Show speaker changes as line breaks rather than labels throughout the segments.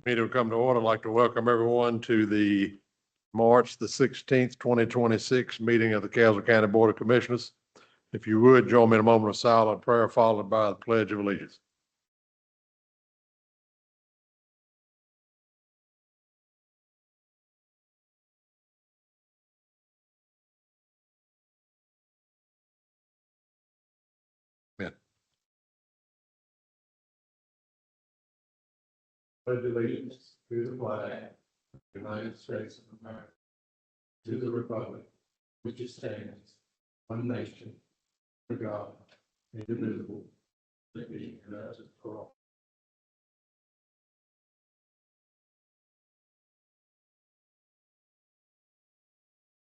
Meeting will come to order. I'd like to welcome everyone to the March the 16th, 2026 meeting of the Castle County Board of Commissioners. If you would, join me in a moment of silent prayer followed by the Pledge of Allegiance. Amen. Pledge allegiance to the flag of the United States of America, to the republic which stands one nation, under God, indivisible, liberty and justice for all.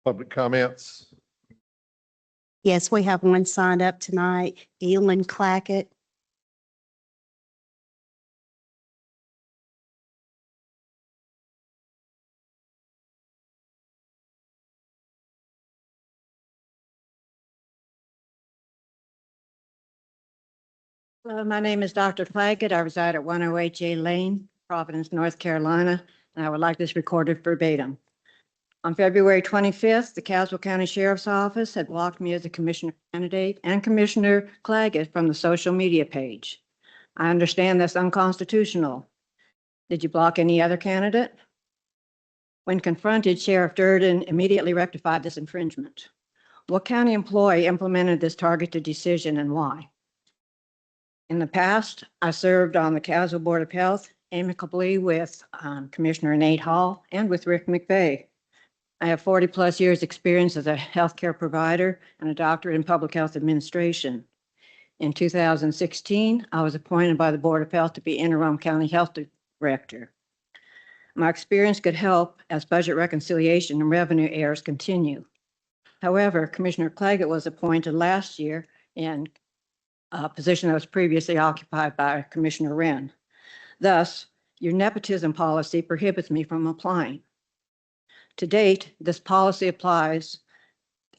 Public comments.
Yes, we have one signed up tonight, Elin Clackett.
Hello, my name is Dr. Claggett. I reside at 108 J Lane, Providence, North Carolina, and I would like this recorded verbatim. On February 25th, the Caswell County Sheriff's Office had blocked me as a commissioner candidate and Commissioner Claggett from the social media page. I understand that's unconstitutional. Did you block any other candidate? When confronted, Sheriff Durden immediately rectified this infringement. What county employee implemented this targeted decision and why? In the past, I served on the Caswell Board of Health amicably with Commissioner Nate Hall and with Rick McVeigh. I have 40-plus years experience as a healthcare provider and a doctorate in public health administration. In 2016, I was appointed by the Board of Health to be interim county health director. My experience could help as budget reconciliation and revenue errors continue. However, Commissioner Claggett was appointed last year in a position that was previously occupied by Commissioner Wren. Thus, your nepotism policy prohibits me from applying. To date, this policy applies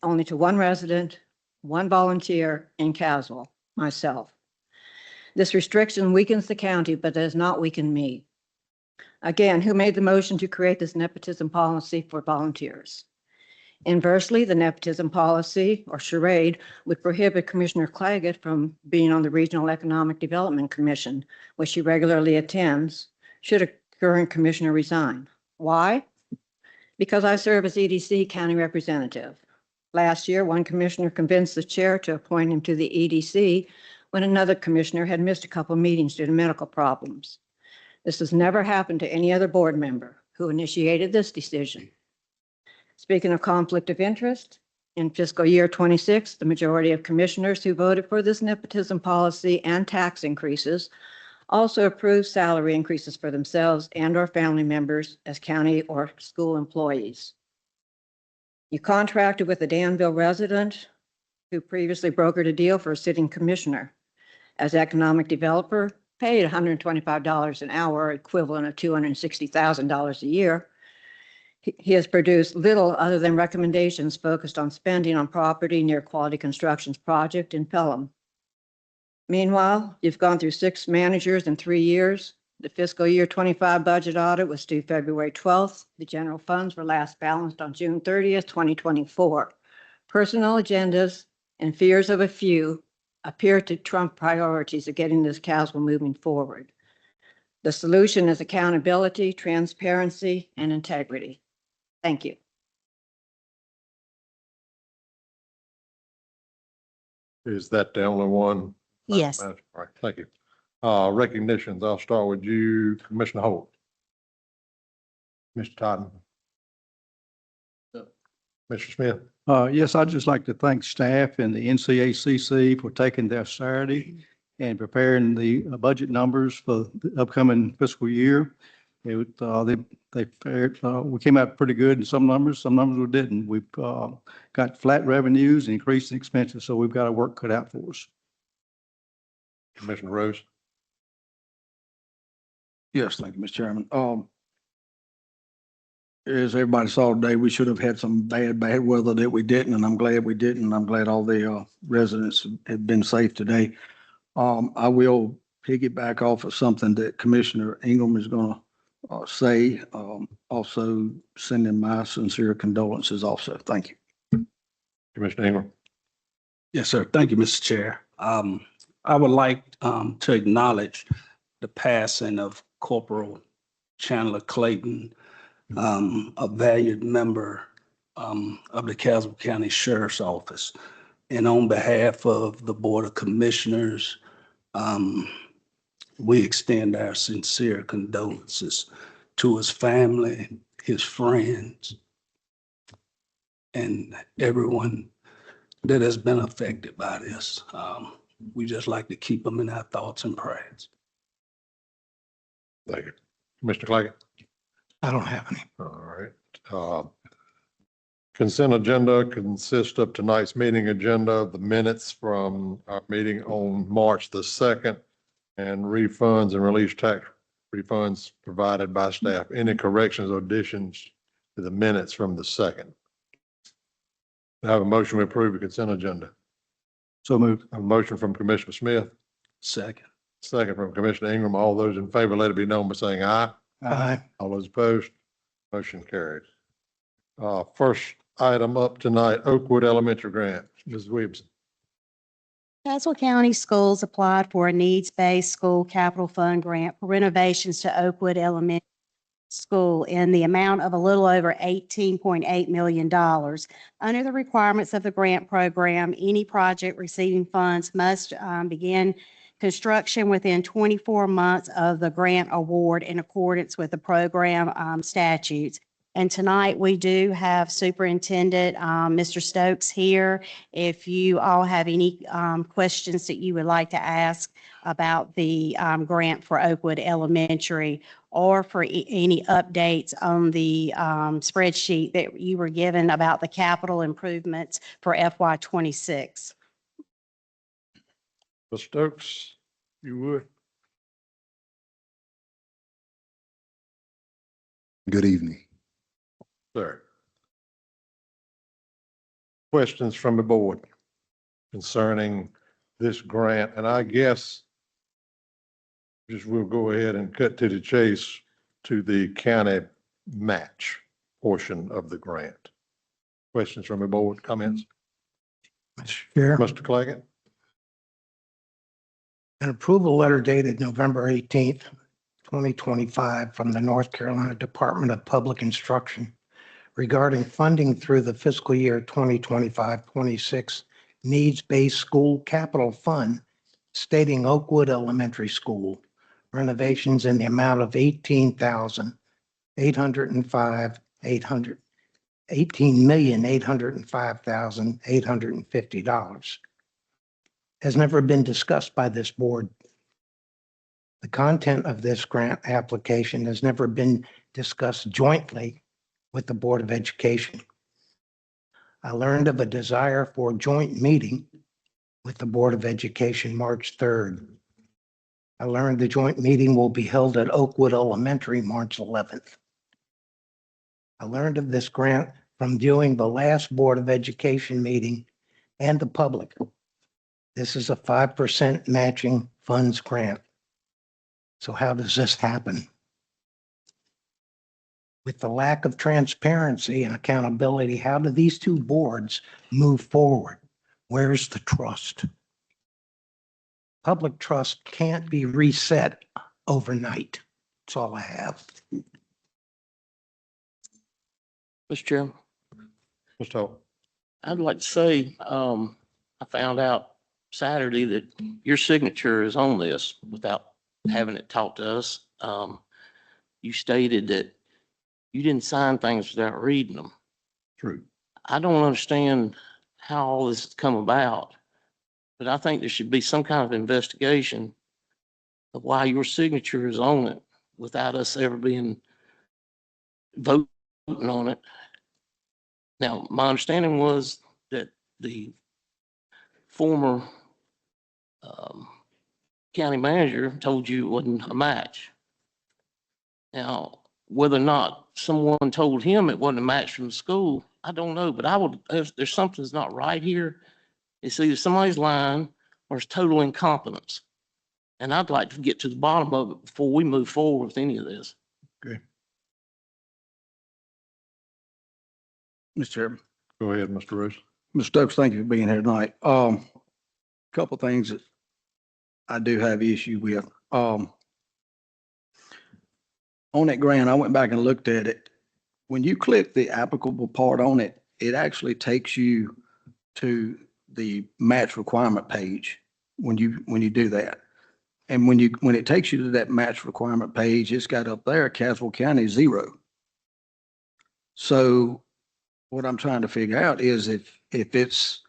only to one resident, one volunteer in Caswell, myself. This restriction weakens the county, but does not weaken me. Again, who made the motion to create this nepotism policy for volunteers? Inversely, the nepotism policy, or charade, would prohibit Commissioner Claggett from being on the Regional Economic Development Commission, which she regularly attends, should a current commissioner resign. Why? Because I serve as EDC county representative. Last year, one commissioner convinced the chair to appoint him to the EDC when another commissioner had missed a couple of meetings due to medical problems. This has never happened to any other board member who initiated this decision. Speaking of conflict of interest, in fiscal year 26, the majority of commissioners who voted for this nepotism policy and tax increases also approved salary increases for themselves and/or family members as county or school employees. You contracted with a Danville resident who previously brokered a deal for a sitting commissioner. As economic developer, paid $125 an hour, equivalent of $260,000 a year. He has produced little other than recommendations focused on spending on property near Quality Construction's project in Pelham. Meanwhile, you've gone through 6 managers in 3 years. The fiscal year 25 budget audit was due February 12th. The general funds were last balanced on June 30th, 2024. Personal agendas and fears of a few appear to trump priorities of getting this Caswell moving forward. The solution is accountability, transparency, and integrity. Thank you.
Is that the only one?
Yes.
All right, thank you. Recognitions, I'll start with you, Commissioner Holt. Mr. Totten. Mr. Smith.
Yes, I'd just like to thank staff and the NCACC for taking their Saturday and preparing the budget numbers for the upcoming fiscal year. We came out pretty good in some numbers we didn't. We've got flat revenues and increasing expenses, so we've got our work cut out for us.
Commissioner Rose.
Yes, thank you, Mr. Chairman. As everybody saw today, we should have had some bad weather that we didn't, and I'm glad we didn't. I'm glad all the residents have been safe today. I will piggyback off of something that Commissioner Ingram is gonna say. Also sending my sincere condolences also. Thank you.
Commissioner Ingram.
Yes, sir. Thank you, Mr. Chair. I would like to acknowledge the passing of Corporal Chandler Clayton, a valued member of the Castle County Sheriff's Office. And on behalf of the Board of Commissioners, we extend our sincere condolences to his family, his friends, and everyone that has been affected by this. We just like to keep them in our thoughts and prayers.
Thank you. Commissioner Claggett.
I don't have any.
All right. Consent agenda consists of tonight's meeting agenda, the minutes from our meeting on March the 2nd, and refunds and release tax refunds provided by staff. Any corrections or additions to the minutes from the 2nd? I have a motion to approve the consent agenda.
So moved.
A motion from Commissioner Smith,
Second.
second from Commissioner Ingram. All those in favor, let it be known by saying aye.
Aye.
All those opposed, motion carries. First item up tonight, Oakwood Elementary Grant. Ms. Williamson.
Castle County Schools applied for a needs-based school capital fund grant for renovations to Oakwood Elementary School in the amount of a little over $18.8 million. Under the requirements of the grant program, any project receiving funds must begin construction within 24 months of the grant award in accordance with the program statutes. And tonight, we do have Superintendent Mr. Stokes here. If you all have any questions that you would like to ask about the grant for Oakwood Elementary, or for any updates on the spreadsheet that you were given about the capital improvements for FY26.
Mr. Stokes, you would.
Good evening.
Sir. Questions from the board concerning this grant, and I guess just we'll go ahead and cut to the chase to the county match portion of the grant. Questions from the board, comments?
Mr. Chair,
Mr. Claggett?
an approval letter dated November 18th, 2025 from the North Carolina Department of Public Instruction regarding funding through the fiscal year 2025-26 needs-based school capital fund stating Oakwood Elementary School renovations in the amount of $18,805,850 has never been discussed by this board. The content of this grant application has never been discussed jointly with the Board of Education. I learned of a desire for a joint meeting with the Board of Education March 3rd. I learned the joint meeting will be held at Oakwood Elementary March 11th. I learned of this grant from viewing the last Board of Education meeting and the public. This is a 5% matching funds grant. So how does this happen? With the lack of transparency and accountability, how do these two boards move forward? Where's the trust? Public trust can't be reset overnight. That's all I have.
Mr. Chairman,
Mr. Holt?
I'd like to say, I found out Saturday that your signature is on this without having it taught to us. You stated that you didn't sign things without reading them.
True.
I don't understand how all this has come about, but I think there should be some kind of investigation of why your signature is on it without us ever being voting on it. Now, my understanding was that the former county manager told you it wasn't a match. Now, whether or not someone told him it wasn't a match from the school, I don't know, but I would, if there's something that's not right here, it's either somebody's lying or it's total incompetence. And I'd like to get to the bottom of it before we move forward with any of this.
Mr. Chairman.
Go ahead, Mr. Rose.
Mr. Stokes, thank you for being here tonight. Couple things that I do have issue with. On that grant, I went back and looked at it. When you click the applicable part on it, it actually takes you to the match requirement page when you do that. And when it takes you to that match requirement page, it's got up there, Caswell County 0. So what I'm trying to figure out is if it's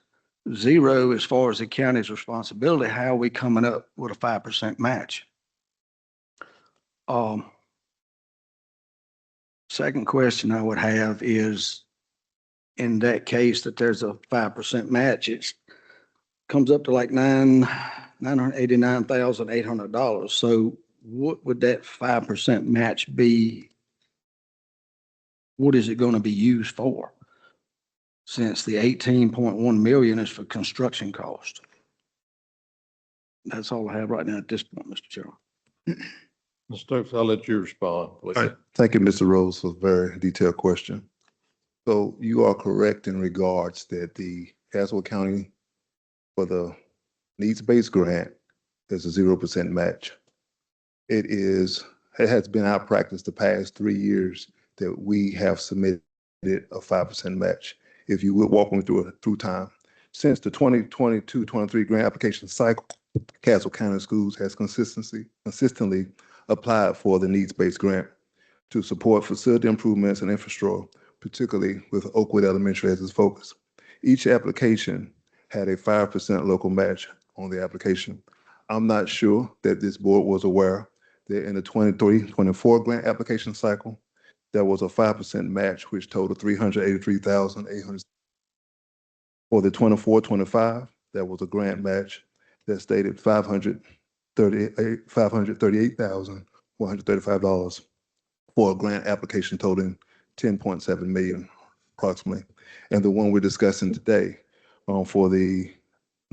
0 as far as the county's responsibility, how are we coming up with a 5% match? Second question I would have is, in that case that there's a 5% match, it comes up to like $989,800. So what would that 5% match be? What is it going to be used for? Since the 18.1 million is for construction cost. That's all I have right now at this point, Mr. Chairman.
Mr. Stokes, I'll let you respond, please.
All right. Thank you, Mr. Rose, for a very detailed question. So you are correct in regards that the Caswell County, for the needs-based grant, there's a 0% match. It has been our practice the past 3 years that we have submitted a 5% match. If you would walk me through time. Since the 2022-23 grant application cycle, Caswell County Schools has consistently applied for the needs-based grant to support facility improvements and infrastructure, particularly with Oakwood Elementary as its focus. Each application had a 5% local match on the application. I'm not sure that this board was aware that in the 23-24 grant application cycle, there was a 5% match, which totaled $383,800. For the 24-25, there was a grant match that stated $538,135 for a grant application totaling 10.7 million approximately. And the one we're discussing today for the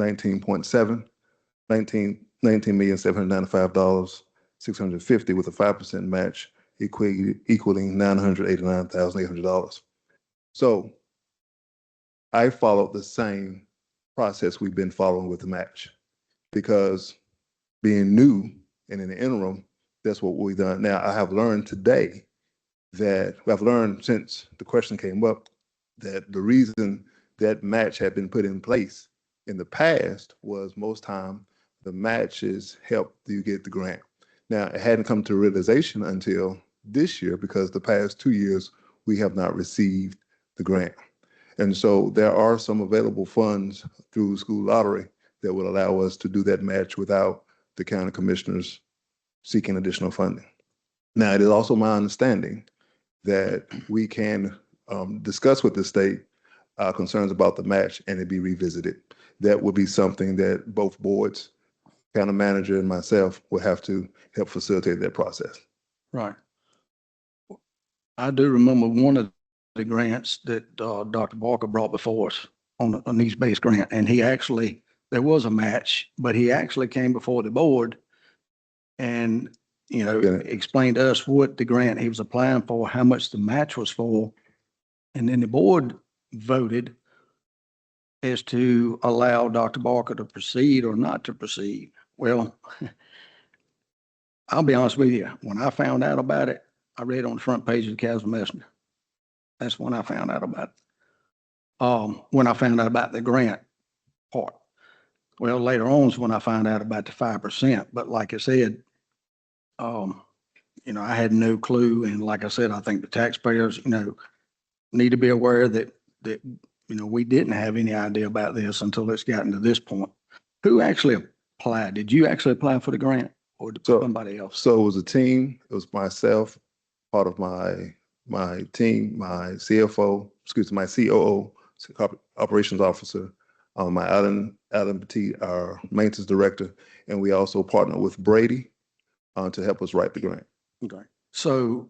19,795,650 with a 5% match equaling $989,800. So I followed the same process we've been following with the match, because being new and in the interim, that's what we've done. Now, I have learned today that I've learned since the question came up that the reason that match had been put in place in the past was most time the matches helped you get the grant. Now, it hadn't come to realization until this year, because the past 2 years we have not received the grant. And so there are some available funds through school lottery that will allow us to do that match without the county commissioners seeking additional funding. Now, it is also my understanding that we can discuss with the state concerns about the match and it be revisited. That would be something that both boards, county manager and myself, will have to help facilitate that process.
Right. I do remember one of the grants that Dr. Barker brought before us on a needs-based grant, and there was a match, but he actually came before the board and, explained to us what the grant he was applying for, how much the match was for. And then the board voted as to allow Dr. Barker to proceed or not to proceed. Well, I'll be honest with you. When I found out about it, I read on the front page of the Caswell Messenger. That's when I found out about it. When I found out about the grant part. Well, later on is when I found out about the 5%. But like I said, I had no clue. And like I said, I think the taxpayers, need to be aware that we didn't have any idea about this until it's gotten to this point. Who actually applied? Did you actually apply for the grant, or did somebody else?
So it was a team. It was myself, part of my team, my COO, operations officer, my Alan Petit, our maintenance director, and we also partnered with Brady to help us write the grant.
Okay. So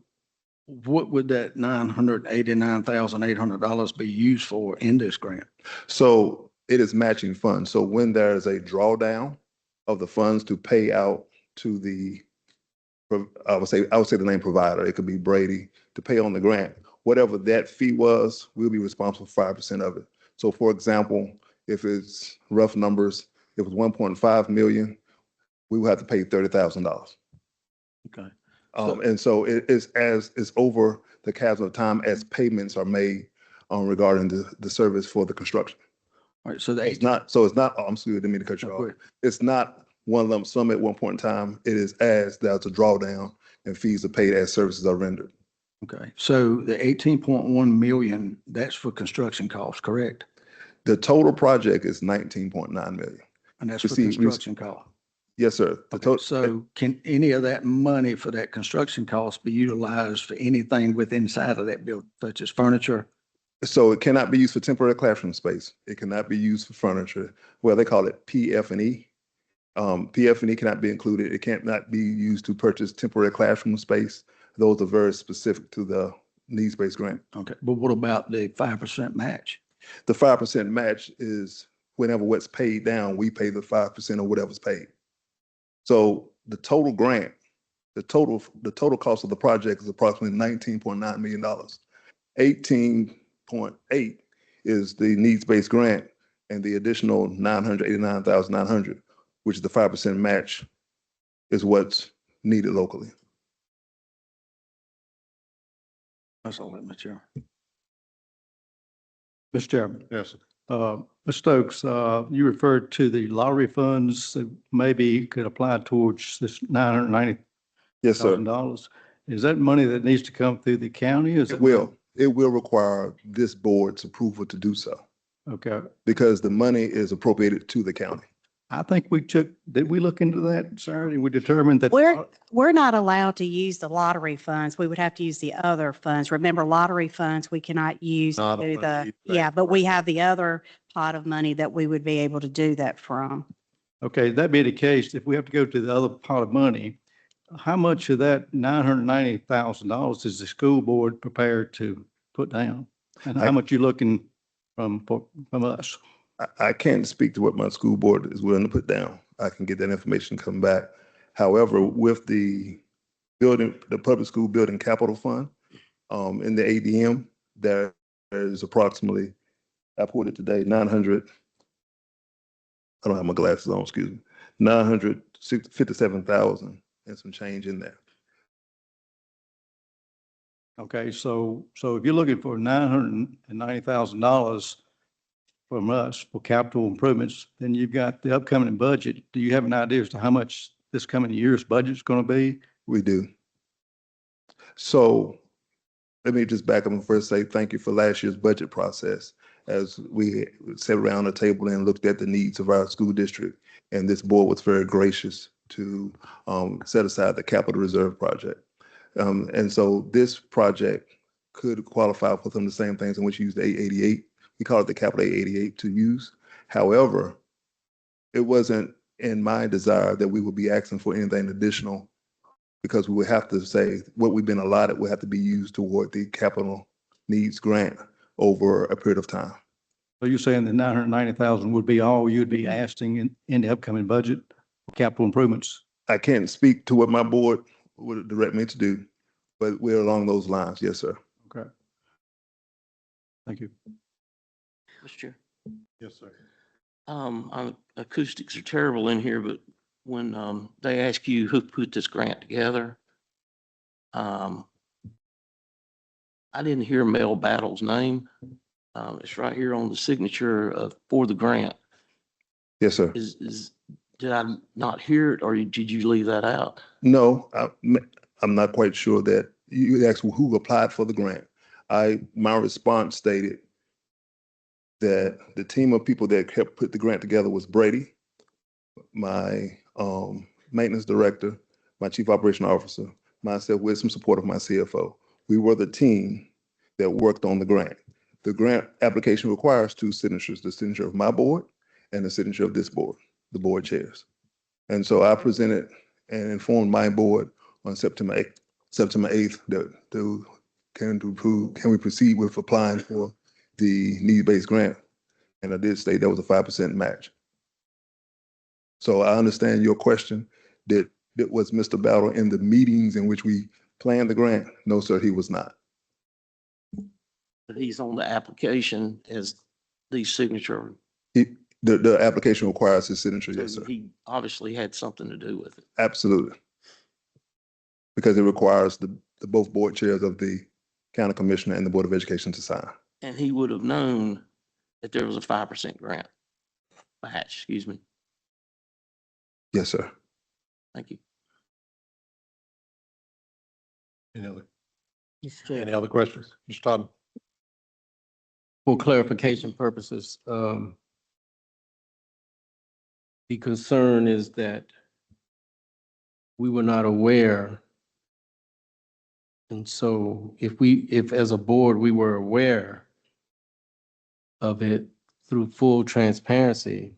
what would that $989,800 be used for in this grant?
So it is matching funds. So when there's a drawdown of the funds to pay out to the, I would say the name provider. It could be Brady to pay on the grant. Whatever that fee was, we'll be responsible for 5% of it. So for example, if it's rough numbers, if it's 1.5 million, we will have to pay $30,000.
Okay.
And so it's over the chasm of time as payments are made regarding the service for the construction.
All right, so
It's not, oh, I'm sorry, I didn't mean to cut you
No,
off.
go ahead.
It's not one lump sum at one point in time. It is as there's a drawdown and fees are paid as services are rendered.
Okay, so the 18.1 million, that's for construction costs, correct?
The total project is 19.9 million.
And that's for
See,
construction cost.
Yes, sir. The
Okay,
total,
so can any of that money for that construction cost be utilized for anything within inside of that building, such as furniture?
so it cannot be used for temporary classroom space. It cannot be used for furniture. Well, they call it PF&E. PF&E cannot be included. It cannot be used to purchase temporary classroom space. Those are very specific to the needs-based grant.
Okay, but what about the 5% match?
The 5% match is whenever what's paid down, we pay the 5% of whatever's paid. So the total grant, the total cost of the project is approximately $19.9 million. 18.8 is the needs-based grant, and the additional 989,900, which is the 5% match, is what's needed locally.
That's all that mature.
Mr. Chairman,
Yes, sir.
Ms. Stokes, you referred to the lottery funds that maybe could apply towards this $990,000.
Yes, sir.
Is that money that needs to come through the county?
It will require this board's approval to do so
Okay.
because the money is appropriated to the county.
I think did we look into that, sir? And we determined that.
We're not allowed to use the lottery funds. We would have to use the other funds. Remember, lottery funds, we cannot use
Not
to
a
do the,
fund,
yeah, but we have the other pot of money that we would be able to do that from.
Okay, that being the case, if we have to go to the other pot of money, how much of that $990,000 is the school board prepared to put down? And how much you looking from us?
I can't speak to what my school board is willing to put down. I can get that information, come back. However, with the public school building capital fund, in the ADM, there is approximately, I put it today, 900, I don't have my glasses on, excuse me, 957,000 and some change in there.
Okay, so if you're looking for $990,000 from us for capital improvements, then you've got the upcoming budget. Do you have an idea as to how much this coming year's budget is going to be?
We do. So let me just back up and first say thank you for last year's budget process as we sat around the table and looked at the needs of our school district. And this board was very gracious to set aside the capital reserve project. And so this project could qualify for some of the same things in which you use the 888. We call it the capital 888 to use. However, it wasn't in my desire that we would be asking for anything additional because we would have to say what we've been allotted will have to be used toward the capital needs grant over a period of time.
So you're saying the 990,000 would be all you'd be asking in the upcoming budget for capital improvements?
I can't speak to what my board would direct me to do, but we're along those lines. Yes, sir.
Okay. Thank you.
Mr. Chair.
Yes, sir.
Acoustics are terrible in here, but when they ask you who put this grant together, I didn't hear Mel Battle's name. It's right here on the signature for the grant.
Yes, sir.
Did I not hear it, or did you leave that out?
No, I'm not quite sure that you asked who applied for the grant. My response stated that the team of people that helped put the grant together was Brady, my maintenance director, my chief operating officer, myself with some support of my CFO. We were the team that worked on the grant. The grant application requires two signatures, the signature of my board and the signature of this board, the board chairs. And so I presented and informed my board on September 8th that can we proceed with applying for the need-based grant? And I did state that was a 5% match. So I understand your question. Did Was Mr. Battle in the meetings in which we planned the grant? No, sir, he was not.
But he's on the application as the signature.
The application requires his signature,
So
yes, sir.
he obviously had something to do with it.
Absolutely. Because it requires the both board chairs of the county commissioner and the Board of Education to sign.
And he would have known that there was a 5% grant match, excuse me.
Yes, sir.
Thank you.
Any other questions? Mr. Todd?
For clarification purposes, the concern is that we were not aware. And so if as a board, we were aware of it through full transparency,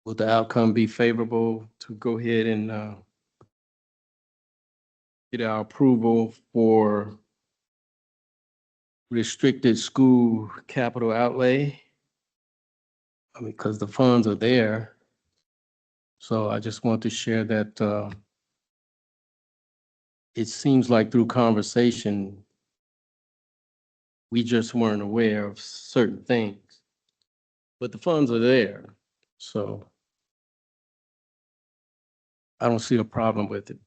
would the outcome be favorable to go ahead and get our approval for restricted school capital outlay? I mean, because the funds are there. So I just want to share that it seems like through conversation, we just weren't aware of certain things. But the funds are there, so I don't see a problem with it.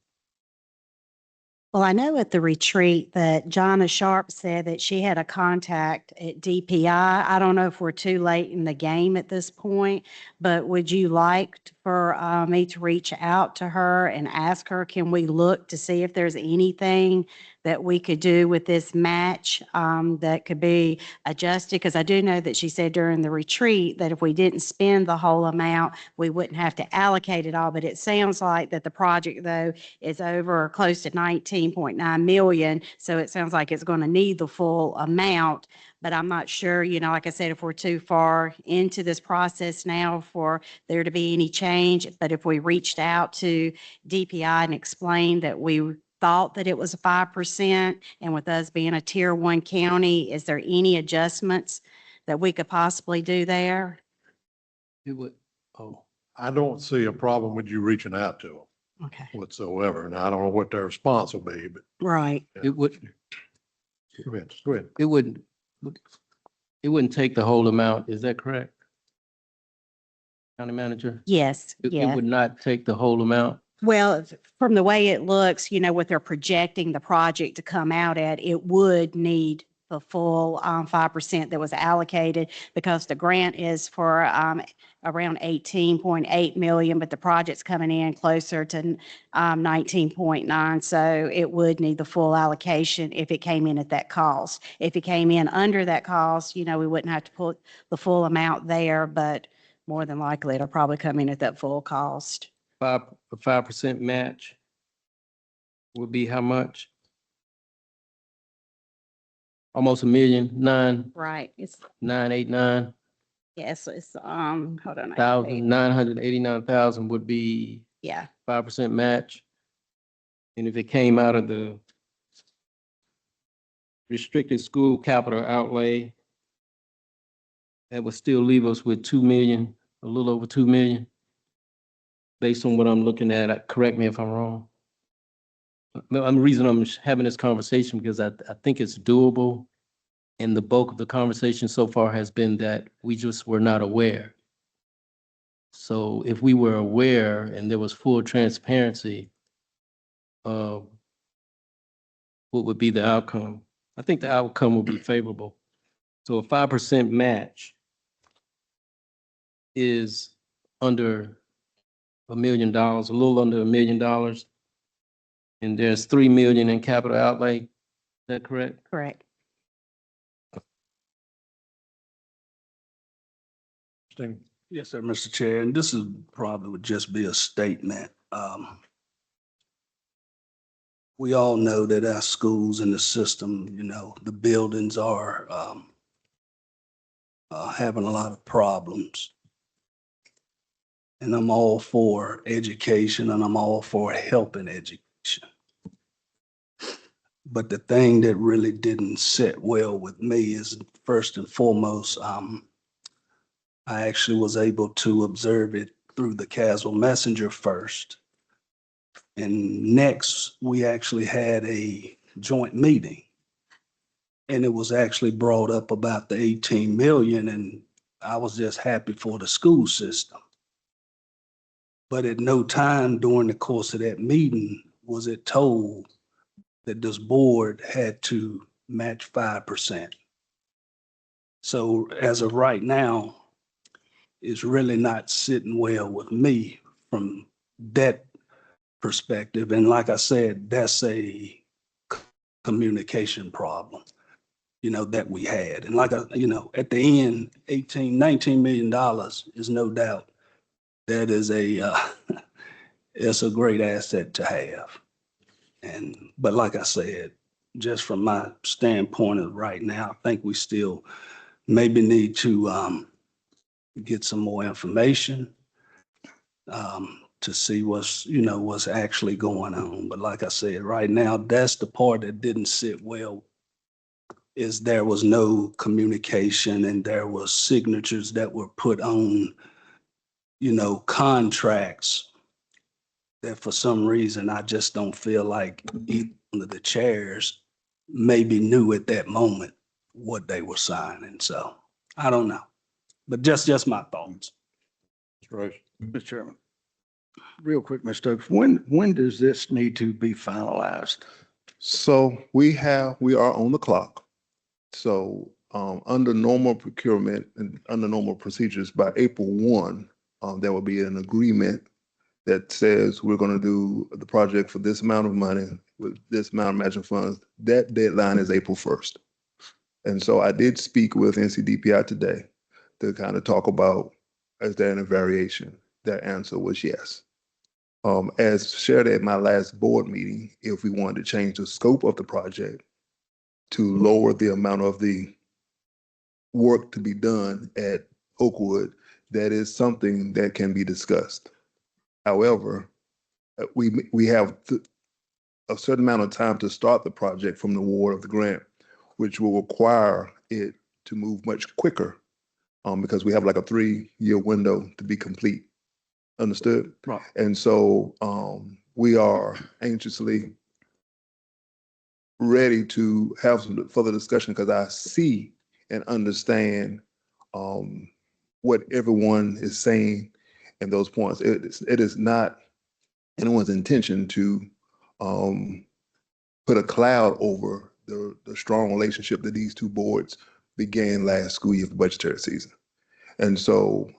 Well, I know at the retreat that Jonna Sharp said that she had a contact at DPI. I don't know if we're too late in the game at this point, but would you like for me to reach out to her and ask her, can we look to see if there's anything that we could do with this match that could be adjusted? Because I do know that she said during the retreat that if we didn't spend the whole amount, we wouldn't have to allocate it all. But it sounds like that the project, though, is over close to 19.9 million. So it sounds like it's going to need the full amount. But I'm not sure, you know, like I said, if we're too far into this process now for there to be any change. But if we reached out to DPI and explained that we thought that it was a 5%, and with us being a tier 1 county, is there any adjustments that we could possibly do there?
It would, oh,
I don't see a problem with you reaching out to them
Okay.
whatsoever. And I don't know what their response will be, but.
Right.
it would,
Go ahead, go ahead.
it wouldn't take the whole amount. Is that correct? County manager?
Yes.
It
Yeah.
would not take the whole amount?
Well, from the way it looks, you know, what they're projecting the project to come out at, it would need the full 5% that was allocated, because the grant is for around 18.8 million, but the project's coming in closer to 19.9. So it would need the full allocation if it came in at that cost. If it came in under that cost, you know, we wouldn't have to put the full amount there, but more than likely it'll probably come in at that full cost.
A 5% match would be how much? Almost $1 million,
Right. It's,
989,000,
yes, it's, hold on. I can tell you.
989,000 would be
Yeah.
5% match. And if it came out of the restricted school capital outlay, that would still leave us with 2 million, a little over 2 million. Based on what I'm looking at, correct me if I'm wrong. The reason I'm having this conversation because I think it's doable. And the bulk of the conversation so far has been that we just were not aware. So if we were aware and there was full transparency, what would be the outcome? I think the outcome would be favorable. So a 5% match is under $1 million, a little under $1 million. And there's 3 million in capital outlay. Is that correct?
Correct.
Yes, sir, Mr. Chair, and this is probably would just be a statement. We all know that our schools in the system, you know, the buildings are having a lot of problems. And I'm all for education and I'm all for helping education. But the thing that really didn't sit well with me is first and foremost, I actually was able to observe it through the Caswell Messenger first. And next, we actually had a joint meeting. And it was actually brought up about the 18 million, and I was just happy for the school system. But at no time during the course of that meeting was it told that this board had to match 5%. So as of right now, it's really not sitting well with me from that perspective. And like I said, that's a communication problem, that we had. And at the end, $19 million is no doubt that is it's a great asset to have. But like I said, just from my standpoint of right now, I think we still maybe need to get some more information to see what's actually going on. But like I said, right now, that's the part that didn't sit well, is there was no communication and there was signatures that were put on, contracts that for some reason, I just don't feel like either of the chairs maybe knew at that moment what they were signing. So I don't know, but just my thoughts.
Right.
Mr. Chairman, real quick, Mr. Stokes, when does this need to be finalized?
So we are on the clock. So under normal procurement and under normal procedures, by April 1, there will be an agreement that says we're going to do the project for this amount of money with this amount of matching funds. That deadline is April 1st. And so I did speak with NCDPI today to kind of talk about, is there any variation? Their answer was yes. As shared at my last board meeting, if we wanted to change the scope of the project to lower the amount of the work to be done at Oakwood, that is something that can be discussed. However, we have a certain amount of time to start the project from the award of the grant, which will require it to move much quicker because we have like a 3-year window to be complete. Understood?
Right.
And so we are anxiously ready to have some further discussion because I see and understand what everyone is saying in those points. It is not anyone's intention to put a cloud over the strong relationship that these two boards began last school year for budgetary season. And so,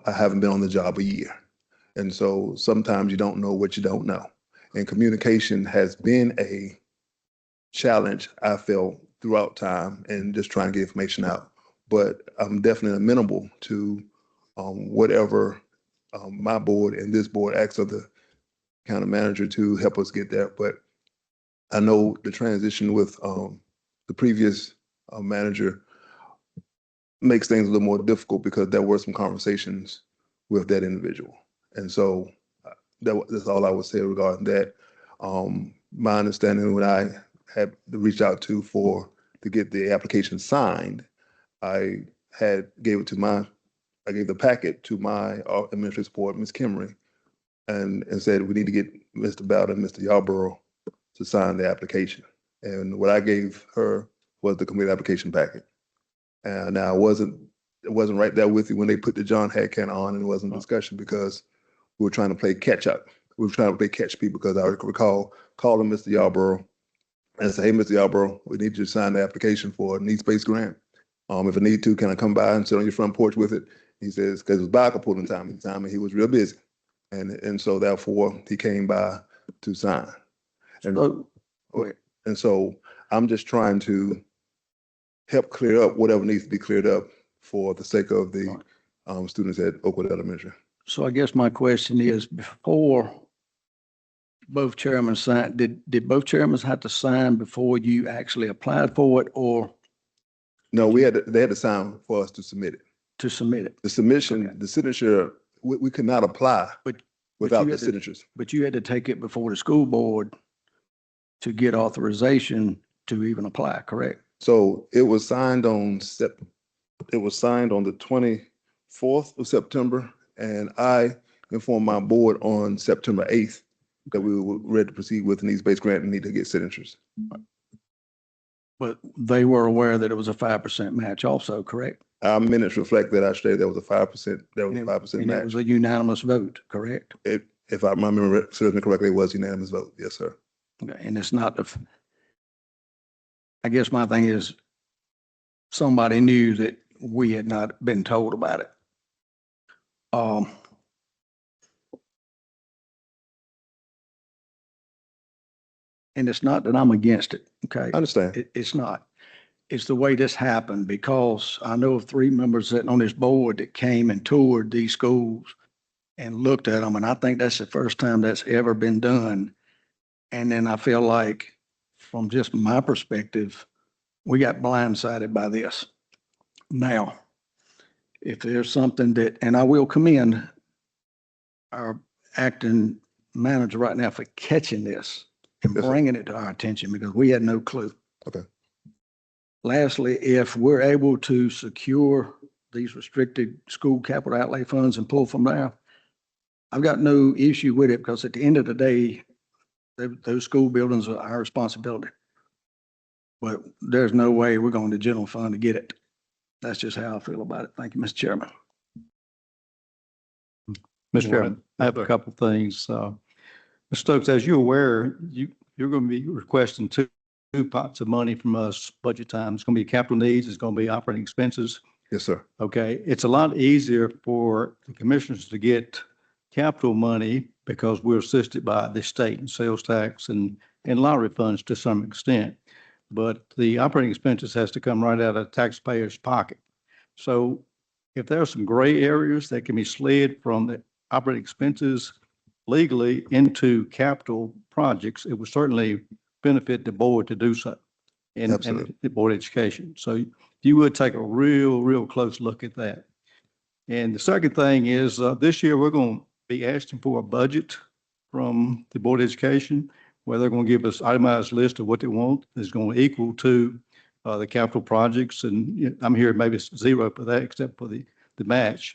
I haven't been on the job a year. And so sometimes you don't know what you don't know. And communication has been a challenge, I felt, throughout time and just trying to get information out. But I'm definitely amenable to whatever my board and this board acts of the county manager to help us get there. But I know the transition with the previous manager makes things a little more difficult because there were some conversations with that individual. And so that's all I would say regarding that. My understanding when I had reached out to get the application signed, I gave the packet to my administrative support, Ms. Kimmery, and said, we need to get Mr. Bowden and Mr. Yarborough to sign the application. And what I gave her was the complete application packet. And now it wasn't right there with you when they put the John Hadcan on, and it wasn't discussion because we were trying to play catch up. We were trying to play catch people because I recall calling Mr. Yarborough and say, hey, Mr. Yarborough, we need you to sign the application for a needs-based grant. If I need to, can I come by and sit on your front porch with it? He says, because it was bicycle pulling time at the time and he was real busy. And so therefore he came by to sign. And so I'm just trying to help clear up whatever needs to be cleared up for the sake of the students at Oakwood Elementary.
So I guess my question is, before both chairmen signed, did both chairmen have to sign before you actually applied for it, or?
No, they had to sign for us to submit it.
To submit it?
The submission,
Okay.
The signature, we could not apply without the signatures.
But you had to take it before the school board to get authorization to even apply, correct?
So it was signed on the 24th of September, And I informed my board on September 8th that we were ready to proceed with the needs-based grant and need to get signatures.
But they were aware that it was a 5% match also, correct?
Our minutes reflect that I stated there was a 5%, there was a
And
5%
and it was
match.
a unanimous vote, correct?
If my memory serves me correctly, it was unanimous vote. Yes, sir.
Okay, and it's not I guess my thing is somebody knew that we had not been told about it. And it's not that I'm against it, okay?
I understand.
It's not. It's the way this happened because I know of 3 members sitting on this board that came and toured these schools and looked at them. And I think that's the first time that's ever been done. And then I feel like from just my perspective, we got blindsided by this. Now, if there's something that, and I will commend our acting manager right now for catching this and
Yes, sir.
bringing it to our attention because we had no clue.
Okay.
Lastly, if we're able to secure these restricted school capital outlay funds and pull from there, I've got no issue with it because at the end of the day, those school buildings are our responsibility. But there's no way we're going to general fund to get it. That's just how I feel about it. Thank you, Mr. Chairman.
Mr. Chairman, I have a couple of things. Mr. Stokes, as you're aware, you're going to be requesting two pots of money from us budget time. It's going to be capital needs. It's going to be operating expenses.
Yes, sir.
Okay. It's a lot easier for the commissioners to get capital money because we're assisted by the state and sales tax and lottery funds to some extent. But the operating expenses has to come right out of taxpayers' pocket. So if there are some gray areas that can be slid from the operating expenses legally into capital projects, it would certainly benefit the board to do so and
Absolutely.
the board of education. So you would take a real close look at that. And the second thing is this year we're going to be asking for a budget from the board of education where they're going to give us itemized list of what they want is going to equal to the capital projects. And I'm hearing maybe it's zero for that except for the match.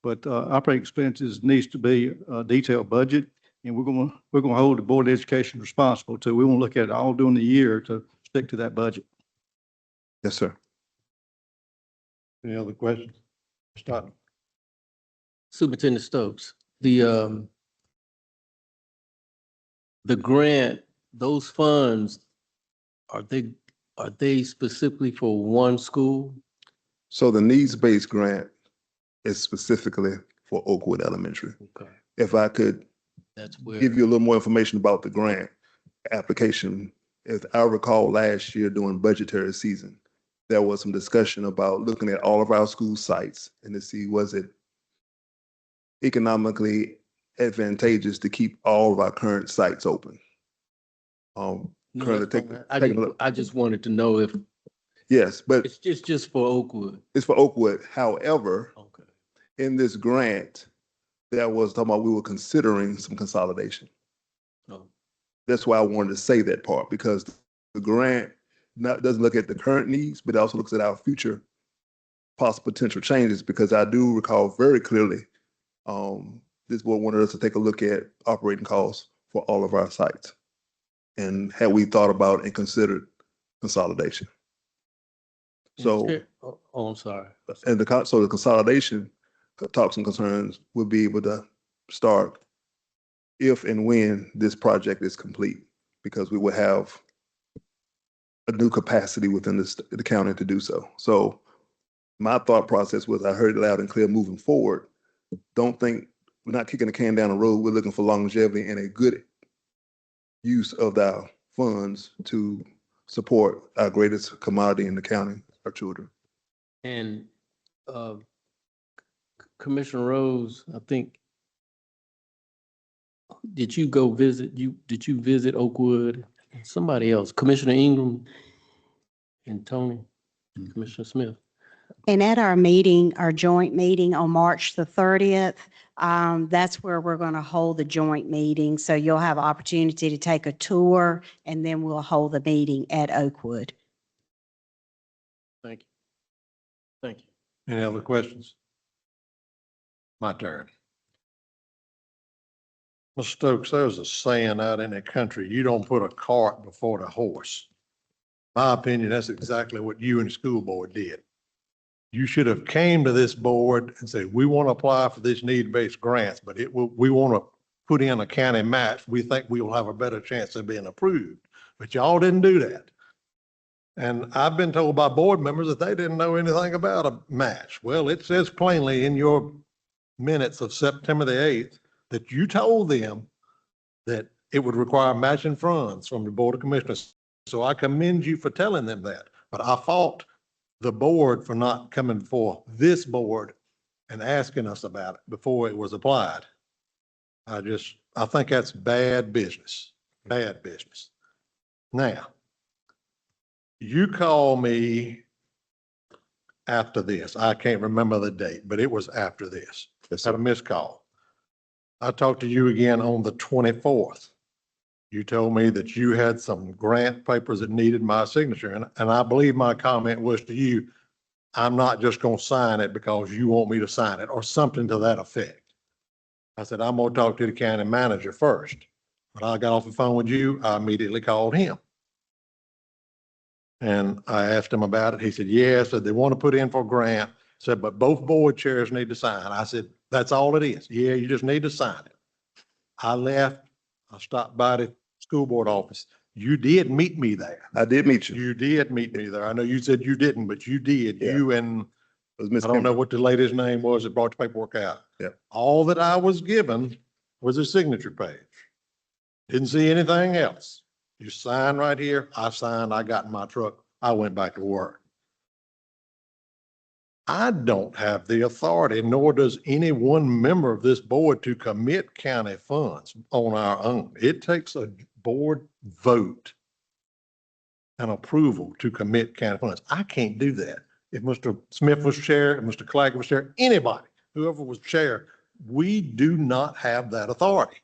But operating expenses needs to be a detailed budget, and we're going to hold the board of education responsible to. We want to look at it all during the year to stick to that budget.
Yes, sir.
Any other questions? Stop.
Superintendent Stokes, the grant, those funds, are they specifically for one school?
So the needs-based grant is specifically for Oakwood Elementary.
Okay,
If I could
that's where.
give you a little more information about the grant application. If I recall last year during budgetary season, there was some discussion about looking at all of our school sites and to see was it economically advantageous to keep all of our current sites open.
No,
Currently
that's
take-
fine.
taking a look.
I just wanted to know if
Yes, but
it's just for Oakwood.
it's for Oakwood. However,
Okay.
in this grant, there was talking about we were considering some consolidation.
Oh,
That's why I wanted to say that part, because the grant doesn't look at the current needs, but it also looks at our future possible potential changes, because I do recall very clearly, this board wanted us to take a look at operating costs for all of our sites. And had we thought about and considered consolidation. So,
oh, I'm sorry.
and the consolidation talks and concerns will be able to start if and when this project is complete, because we will have a new capacity within the county to do so. So my thought process was, I heard it loud and clear moving forward. Don't think, we're not kicking the can down the road. We're looking for longevity and a good use of our funds to support our greatest commodity in the county, our children.
And Commissioner Rose, I think, did you visit Oakwood? Somebody else, Commissioner Ingram and Tony, Commissioner Smith.
And at our meeting, our joint meeting on March the 30th, that's where we're going to hold the joint meeting. So you'll have opportunity to take a tour, and then we'll hold the meeting at Oakwood.
Thank you. Thank you.
Any other questions? My turn. Mr. Stokes, there's a saying out in the country, you don't put a cart before the horse. My opinion, that's exactly what you and the school board did. You should have came to this board and said, we want to apply for this need-based grants, but we want to put in a county match. We think we will have a better chance of being approved. But y'all didn't do that. And I've been told by board members that they didn't know anything about a match. Well, it says plainly in your minutes of September the 8th that you told them that it would require matching funds from the Board of Commissioners. So I commend you for telling them that. But I fault the board for not coming before this board and asking us about it before it was applied. I think that's bad business, bad business. Now, you call me after this. I can't remember the date, but it was after this.
Yes,
Had a
sir.
missed call. I talked to you again on the 24th. You told me that you had some grant papers that needed my signature. And I believe my comment was to you, I'm not just going to sign it because you want me to sign it or something to that effect. I said, I'm going to talk to the county manager first. When I got off the phone with you, I immediately called him. And I asked him about it. He said, yes, said they want to put in for a grant. Said, but both board chairs need to sign. I said, that's all it is. Yeah, you just need to sign it. I left. I stopped by the school board office. You did meet me there.
I did meet you.
You did meet me there. I know you said you didn't, but you did.
Yeah.
You and
It was Miss
I don't know
Kimber.
what the lady's name was that brought the paperwork out.
Yeah.
All that I was given was a signature page. Didn't see anything else. You sign right here. I signed. I got in my truck. I went back to work. I don't have the authority, nor does any one member of this board to commit county funds on our own. It takes a board vote and approval to commit county funds. I can't do that. If Mr. Smith was chair, if Mr. Claggett was chair, anybody, whoever was chair, we do not have that authority.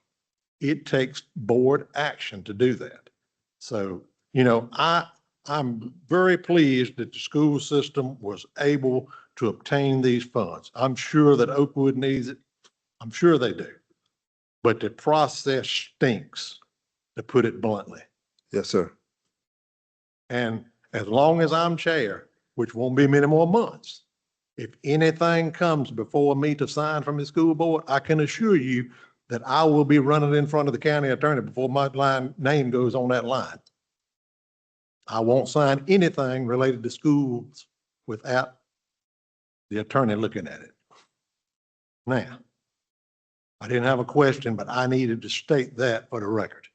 It takes board action to do that. So, I'm very pleased that the school system was able to obtain these funds. I'm sure that Oakwood needs it. I'm sure they do. But the process stinks, to put it bluntly.
Yes, sir.
And as long as I'm chair, which won't be many more months, if anything comes before me to sign from the school board, I can assure you that I will be running in front of the county attorney before my name goes on that line. I won't sign anything related to schools without the attorney looking at it. Now, I didn't have a question, but I needed to state that for the record.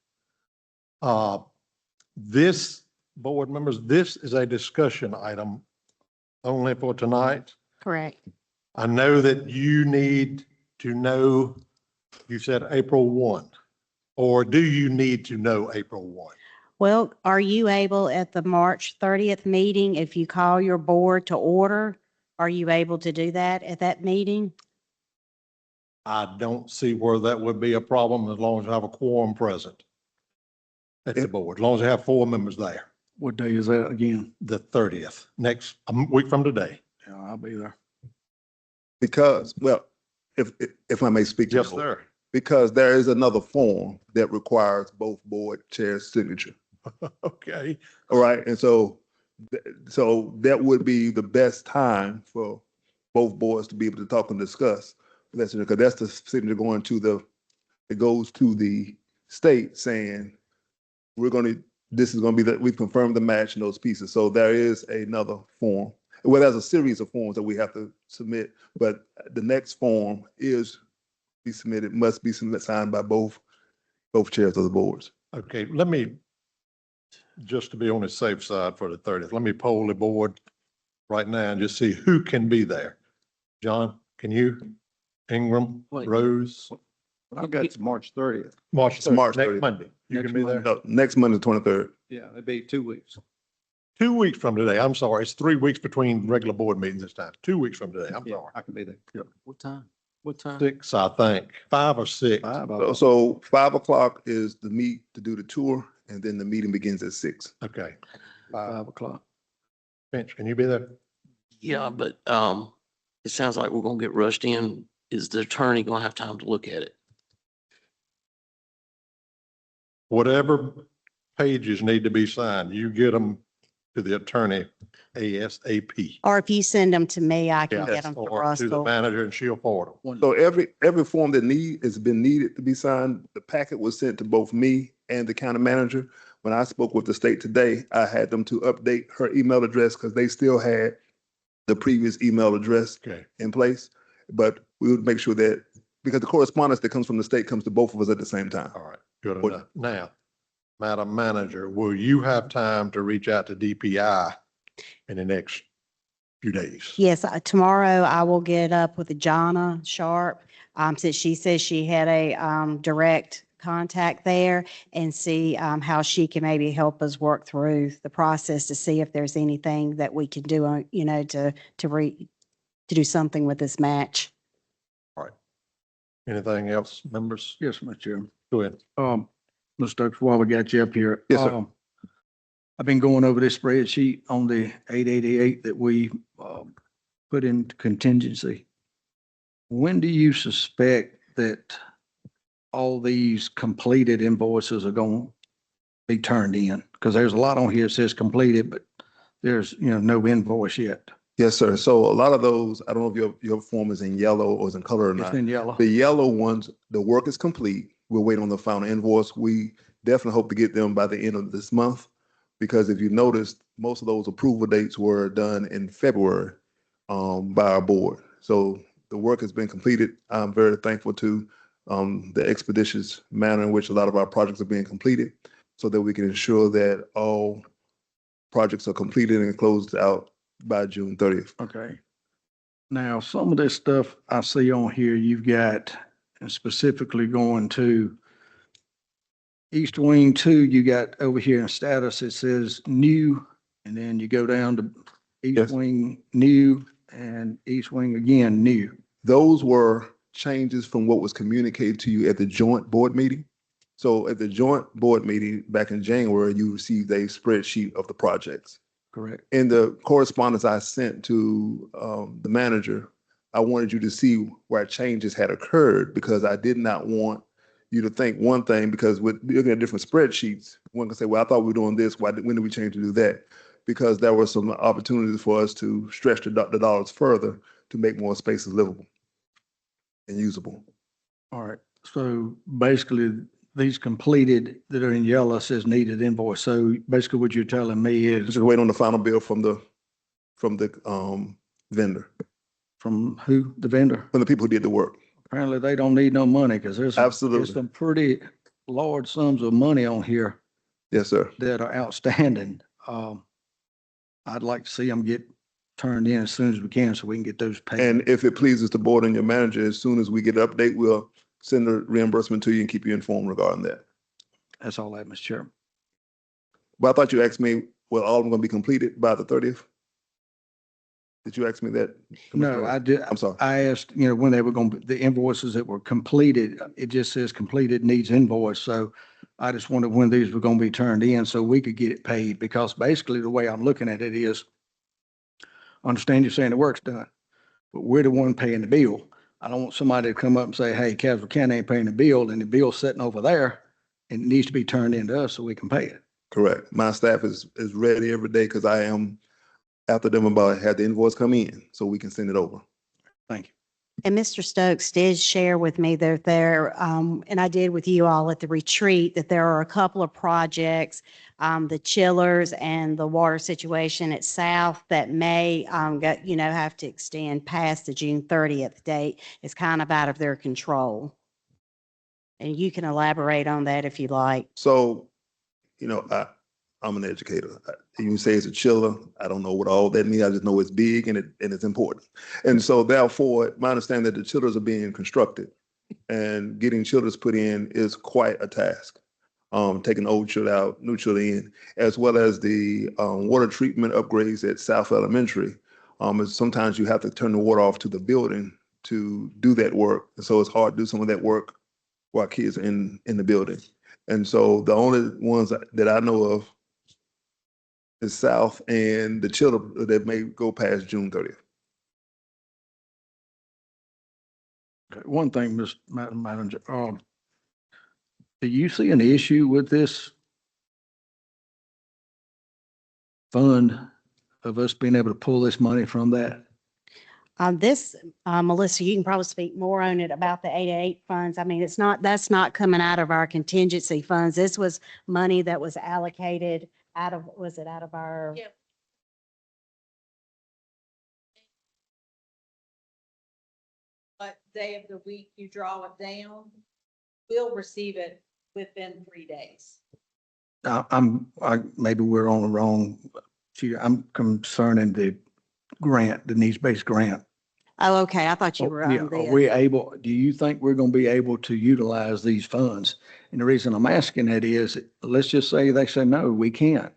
This, board members, this is a discussion item only for tonight.
Correct.
I know that you need to know, you said April 1, or do you need to know April 1?
Well, are you able at the March 30th meeting, if you call your board to order, are you able to do that at that meeting?
I don't see where that would be a problem as long as I have a quorum present at the board, as long as I have 4 members there.
What day is that again?
The 30th, next week from today.
Yeah, I'll be there.
Because, well, if I may speak to the
Yes,
board.
sir.
Because there is another form that requires both board chairs' signature.
Okay.
All right, and so that would be the best time for both boards to be able to talk and discuss. Because that's the signature going to it goes to the state saying, this is gonna be we've confirmed the match and those pieces. So there is another form. Well, there's a series of forms that we have to submit, but the next form must be signed by both chairs of the boards.
Okay, let me, just to be on the safe side for the 30th, let me poll the board right now and just see who can be there. John, can you? Ingram,
Wait.
Rose,
I've got to March 30th.
March
It's March
30th,
30th.
next Monday. You
Next
can be there?
No, next Monday, 23rd.
Yeah, it'd be 2 weeks.
2 weeks from today. I'm sorry. It's 3 weeks between regular board meetings this time. 2 weeks from today. I'm
Yeah,
sorry.
I can be there.
What time? What time?
6, I think. 5 or 6.
So 5 o'clock is the meet to do the tour, and then the meeting begins at 6.
Okay.
5 o'clock.
Finch, can you be there?
Yeah, but it sounds like we're gonna get rushed in. Is the attorney gonna have time to look at it?
whatever pages need to be signed, you get them to the attorney ASAP.
Or if you send them to me, I can get
Yes,
them to
or to the
Russell.
manager and she'll forward them.
So every form that has been needed to be signed, the packet was sent to both me and the county manager. When I spoke with the state today, I had them to update her email address because they still had the previous email address
Okay.
in place. But we would make sure that, because the correspondence that comes from the state comes to both of us at the same time.
All right, good
What-
enough. Now, Madam Manager, will you have time to reach out to DPI in the next few days?
Yes, tomorrow I will get up with Jonna Sharp, since she says she had a, direct contact there, and see, how she can maybe help us work through the process to see if there's anything that we can do, to do something with this match.
Anything else, members?
Yes, Mr. Chairman.
Go ahead.
Mr. Stokes, while we got you up here.
Yes, sir.
I've been going over this spreadsheet on the 888 that we put into contingency. When do you suspect that all these completed invoices are going to be turned in? Because there's a lot on here that says completed, but there's, no invoice yet.
Yes, sir. So a lot of those, I don't know if your form is in yellow or is in color or
It's
not.
in yellow.
The yellow ones, the work is complete. We're waiting on the final invoice. We definitely hope to get them by the end of this month, because if you noticed, most of those approval dates were done in February by our board. So the work has been completed. I'm very thankful to the expeditious manner in which a lot of our projects are being completed, so that we can ensure that all projects are completed and closed out by June 30th.
Okay. Now, some of this stuff I see on here, you've got, and specifically going to East Wing 2, you got over here in status, it says new, and then you go down to East
Yes.
Wing new and East Wing again, new.
Those were changes from what was communicated to you at the joint board meeting. So at the joint board meeting back in January, you received a spreadsheet of the projects.
Correct.
In the correspondence I sent to the manager, I wanted you to see where changes had occurred, because I did not want you to think one thing, because with looking at different spreadsheets, one can say, well, I thought we were doing this. When did we change to do that? Because there were some opportunities for us to stretch the dollars further to make more spaces livable and usable.
All right. So basically, these completed that are in yellow says needed invoice. So basically what you're telling me is
Just wait on the final bill from the vendor,
from who? The vendor?
from the people who did the work.
Apparently they don't need no money because there's
Absolutely.
some pretty large sums of money on here
Yes, sir.
that are outstanding. I'd like to see them get turned in as soon as we can so we can get those paid.
And if it pleases the board and your manager, as soon as we get an update, we'll send the reimbursement to you and keep you informed regarding that.
That's all I have, Mr. Chairman.
But I thought you asked me, well, all of them going to be completed by the 30th? Did you ask me that?
No, I did.
I'm sorry.
I asked, when they were going, the invoices that were completed, it just says completed needs invoice. So I just wondered when these were going to be turned in so we could get it paid, because basically the way I'm looking at it is, I understand you're saying the work's done, but we're the one paying the bill. I don't want somebody to come up and say, hey, Caswell County ain't paying the bill, and the bill's sitting over there and it needs to be turned into us so we can pay it.
Correct. My staff is ready every day, because I am after them about had the invoice come in so we can send it over.
Thank you.
And Mr. Stokes did share with me that and I did with you all at the retreat, that there are a couple of projects, the chillers and the water situation at South, that may, have to extend past the June 30th date. It's kind of out of their control. And you can elaborate on that if you like.
So, I'm an educator. You say it's a chiller. I don't know what all that means. I just know it's big and it's important. And so therefore, my understanding that the chillers are being constructed, and getting chillers put in is quite a task. Taking the old chiller out, new chiller in, as well as the water treatment upgrades at South Elementary. Sometimes you have to turn the water off to the building to do that work. And so it's hard to do some of that work while kids are in the building. And so the only ones that I know of is South and the chiller that may go past June 30th.
Okay. One thing, Madam Manager, Do you see an issue with this fund of us being able to pull this money from that?
Melissa, you can probably speak more on it about the 888 funds. I mean, that's not coming out of our contingency funds. This was money that was allocated out of, was it out of our?
Yeah. But day of the week you draw it down, we'll receive it within 3 days.
Maybe we're on the wrong, I'm concerning the grant, the needs-based grant.
Oh, okay. I thought you were
Yeah,
on
are
this.
we able, do you think we're going to be able to utilize these funds? And the reason I'm asking that is, let's just say they say, no, we can't.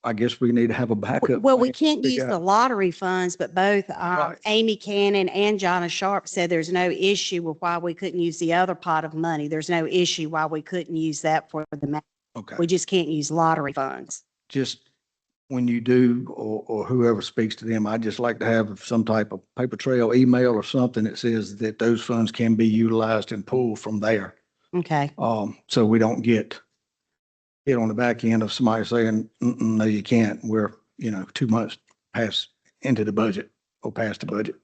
I guess we need to have a backup.
Well, we
plan to
can't use
figure
the
out-
lottery funds, but both
Right.
Amy Cannon and Jonna Sharp said there's no issue with why we couldn't use the other pot of money. There's no issue why we couldn't use that for the match.
Okay,
We just can't use lottery funds.
just when you do, or whoever speaks to them, I'd just like to have some type of paper trail, email or something that says that those funds can be utilized and pulled from there.
Okay.
So we don't get hit on the back end of somebody saying, no, you can't. We're, 2 months past into the budget or past the budget.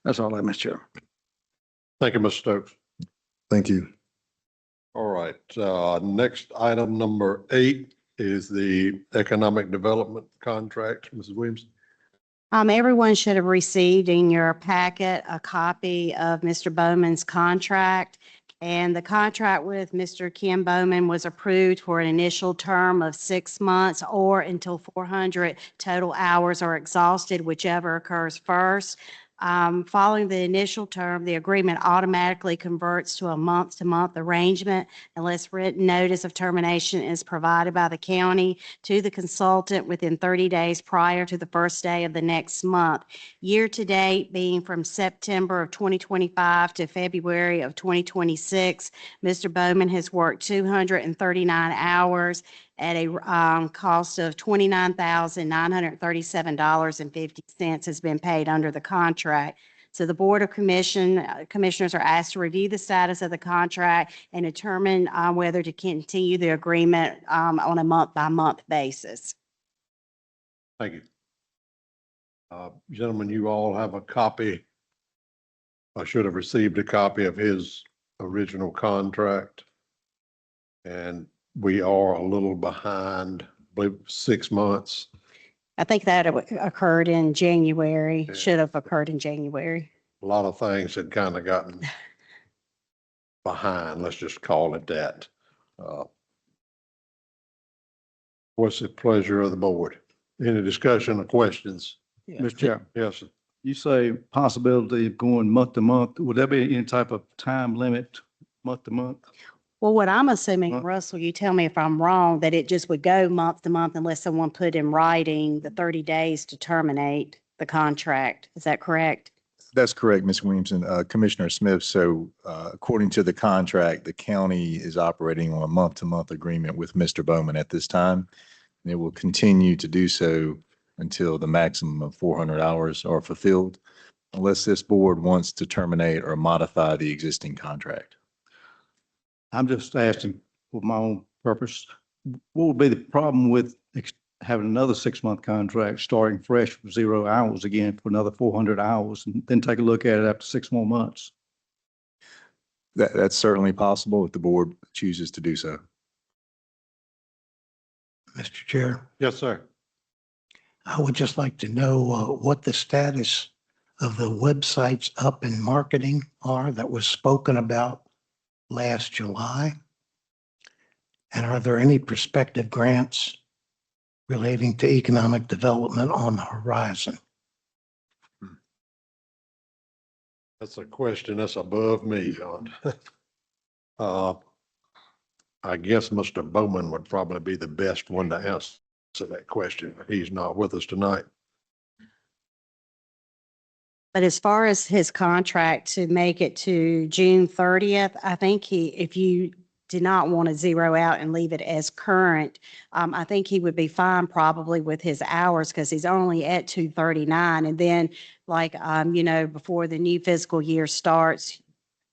That's all I, Mr. Chair.
Thank you, Mr. Stokes.
Thank you.
All right, next item number 8 is the economic development contract. Mrs. Williams.
Everyone should have received in your packet a copy of Mr. Bowman's contract. And the contract with Mr. Kim Bowman was approved for an initial term of 6 months or until 400 total hours are exhausted, whichever occurs first. Following the initial term, the agreement automatically converts to a month-to-month arrangement unless written notice of termination is provided by the county to the consultant within 30 days prior to the first day of the next month. Year-to-date being from September of 2025 to February of 2026, Mr. Bowman has worked 239 hours at a cost of $29,937.50 has been paid under the contract. So the Board of Commissioners are asked to review the status of the contract and determine whether to continue the agreement on a month-by-month basis.
Thank you. Gentlemen, you all have a copy. I should have received a copy of his original contract. And we are a little behind, I believe 6 months.
I think that occurred in January,
Yeah.
should have occurred in January.
A lot of things had kind of gotten behind, let's just call it that. What's the pleasure of the board? Any discussion or questions?
Mr. Chair,
Yes, sir.
you say possibility of going month to month. Would there be any type of time limit, month to month?
Well, what I'm assuming,
Huh?
Russell, you tell me if I'm wrong, that it just would go month to month unless someone put in writing the 30 days to terminate the contract. Is that correct?
That's correct, Ms. Williamson. Commissioner Smith, so according to the contract, the county is operating on a month-to-month agreement with Mr. Bowman at this time. And it will continue to do so until the maximum of 400 hours are fulfilled, unless this board wants to terminate or modify the existing contract.
I'm just asking for my own purpose. What would be the problem with having another 6-month contract, starting fresh from 0 hours again for another 400 hours, and then take a look at it after 6 more months?
That's certainly possible if the board chooses to do so.
Mr. Chair,
Yes, sir.
I would just like to know what the status of the websites up in marketing are that was spoken about last July. And are there any prospective grants relating to economic development on the horizon?
That's a question that's above me, John. I guess Mr. Bowman would probably be the best one to answer that question. He's not with us tonight.
But as far as his contract to make it to June 30th, I think if you did not want to zero out and leave it as current, I think he would be fine probably with his hours because he's only at 239. And then before the new fiscal year starts,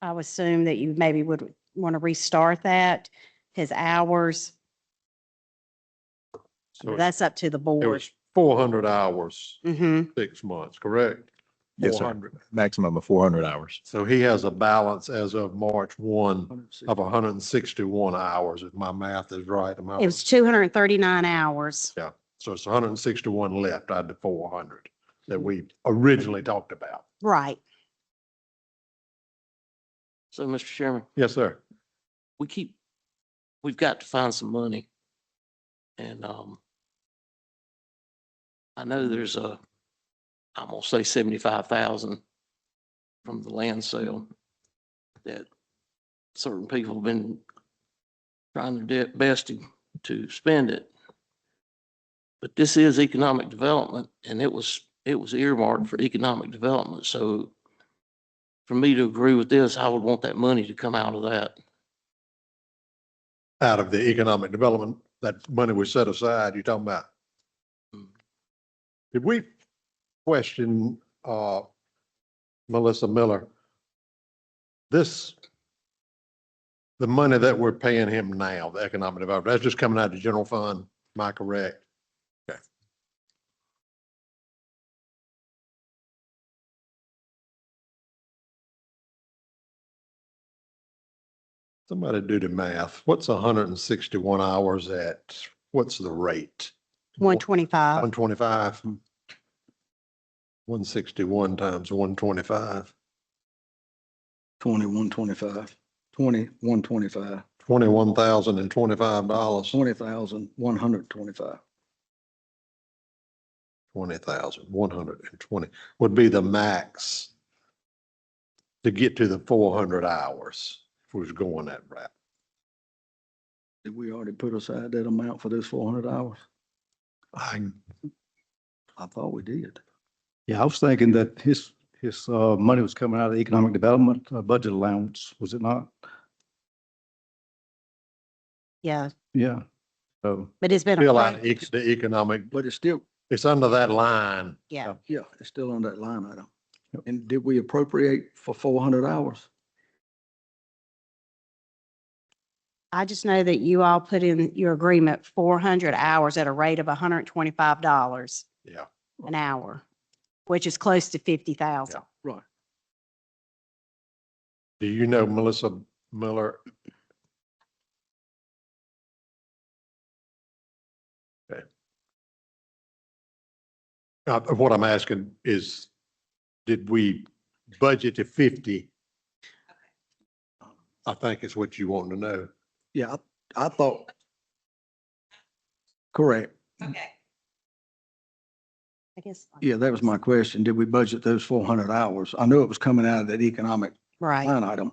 I would assume that you maybe would want to restart that, his hours.
So it's-
That's up to the
it
board.
was 400 hours,
Mm-hmm.
6 months, correct?
Yes, sir.
400.
Maximum of 400 hours.
So he has a balance as of March 1 of 161 hours, if my math is right. Am I-
It was 239 hours.
Yeah, so it's 161 left out of the 400 that we originally talked about.
Right.
So, Mr. Chairman,
Yes, sir.
we've got to find some money. And, I know there's I'm gonna say 75,000 from the land sale that certain people have been trying their best to spend it. But this is economic development, and it was earmarked for economic development. So for me to agree with this, I would want that money to come out of that.
Out of the economic development, that money was set aside, you're talking about. Did we question, Melissa Miller? The money that we're paying him now, the economic development, that's just coming out of the general fund, am I correct? Okay. Somebody do the math. What's 161 hours at, what's the rate?
125.
125. 161 times 125,
2125, 2125,
$21,025,
20,125.
20,120 would be the max to get to the 400 hours if we was going that route.
Did we already put aside that amount for those 400 hours? I thought we did.
Yeah, I was thinking that his money was coming out of the economic development budget allowance, was it not?
Yeah,
Yeah. So,
but it's been
Still out of
approved.
the economic,
But it's still,
it's under that line.
Yeah.
yeah, it's still on that line item.
Yep.
And did we appropriate for 400 hours?
I just know that you all put in your agreement 400 hours at a rate of $125
Yeah.
an hour, which is close to 50,000.
Right.
Do you know Melissa Miller? Okay. What I'm asking is, did we budget to 50? I think is what you want to know.
Yeah, I thought, correct.
Okay.
I guess.
Yeah, that was my question. Did we budget those 400 hours? I knew it was coming out of that economic
Right.
line item.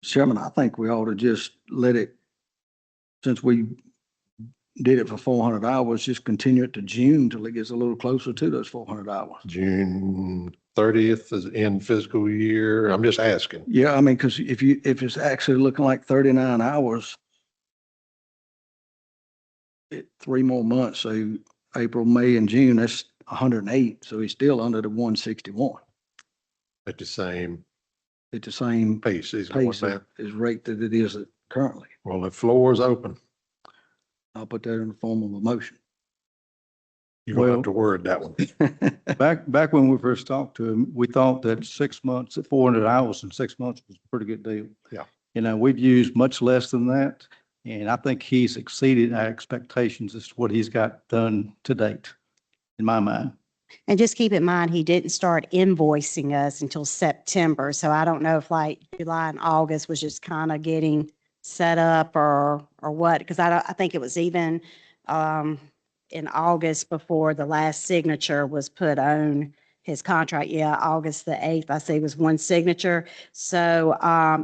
Chairman, I think we ought to just let it, since we did it for 400 hours, just continue it to June till it gets a little closer to those 400 hours.
June 30th is end fiscal year. I'm just asking.
Yeah, I mean, because if it's actually looking like 39 hours, 3 more months, so April, May, and June, that's 108. So he's still under the 161
At the same
at the same
pace he's going
pace
down.
as rate that it is currently.
Well, the floor is open.
I'll put that in the form of a motion.
You don't
Well-
have to word that one.
back when we first talked to him, we thought that 6 months at 400 hours in 6 months was a pretty good deal.
Yeah.
You know, we've used much less than that, and I think he's exceeded our expectations as to what he's got done to date, in my mind.
And just keep in mind, he didn't start invoicing us until September. So I don't know if like July and August was just kind of getting set up or what, because I think it was even in August before the last signature was put on his contract. Yeah, August the 8th, I see was one signature. So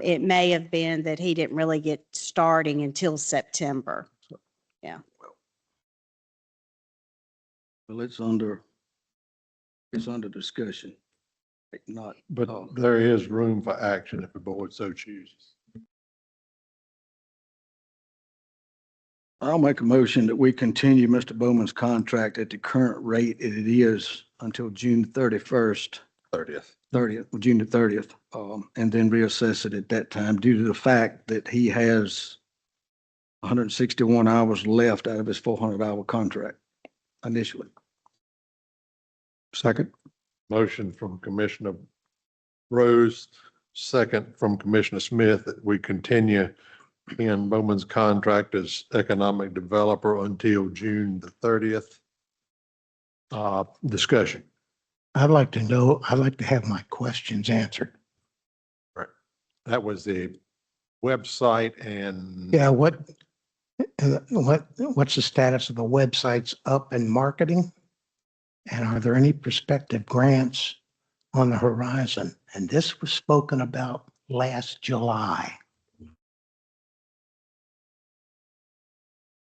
it may have been that he didn't really get starting until September.
Well, it's under discussion. Not,
But there is room for action if the board so chooses.
I'll make a motion that we continue Mr. Bowman's contract at the current rate it is until June 31st,
30th.
June the 30th, and then reassess it at that time due to the fact that he has 161 hours left out of his 400-hour contract initially.
Second.
Motion from Commissioner Rose, second from Commissioner Smith, that we continue Ken Bowman's contract as economic developer until June the 30th. Discussion.
I'd like to have my questions answered.
That was the website and.
Yeah, what's the status of the websites up and marketing? And are there any prospective grants on the horizon? And this was spoken about last July.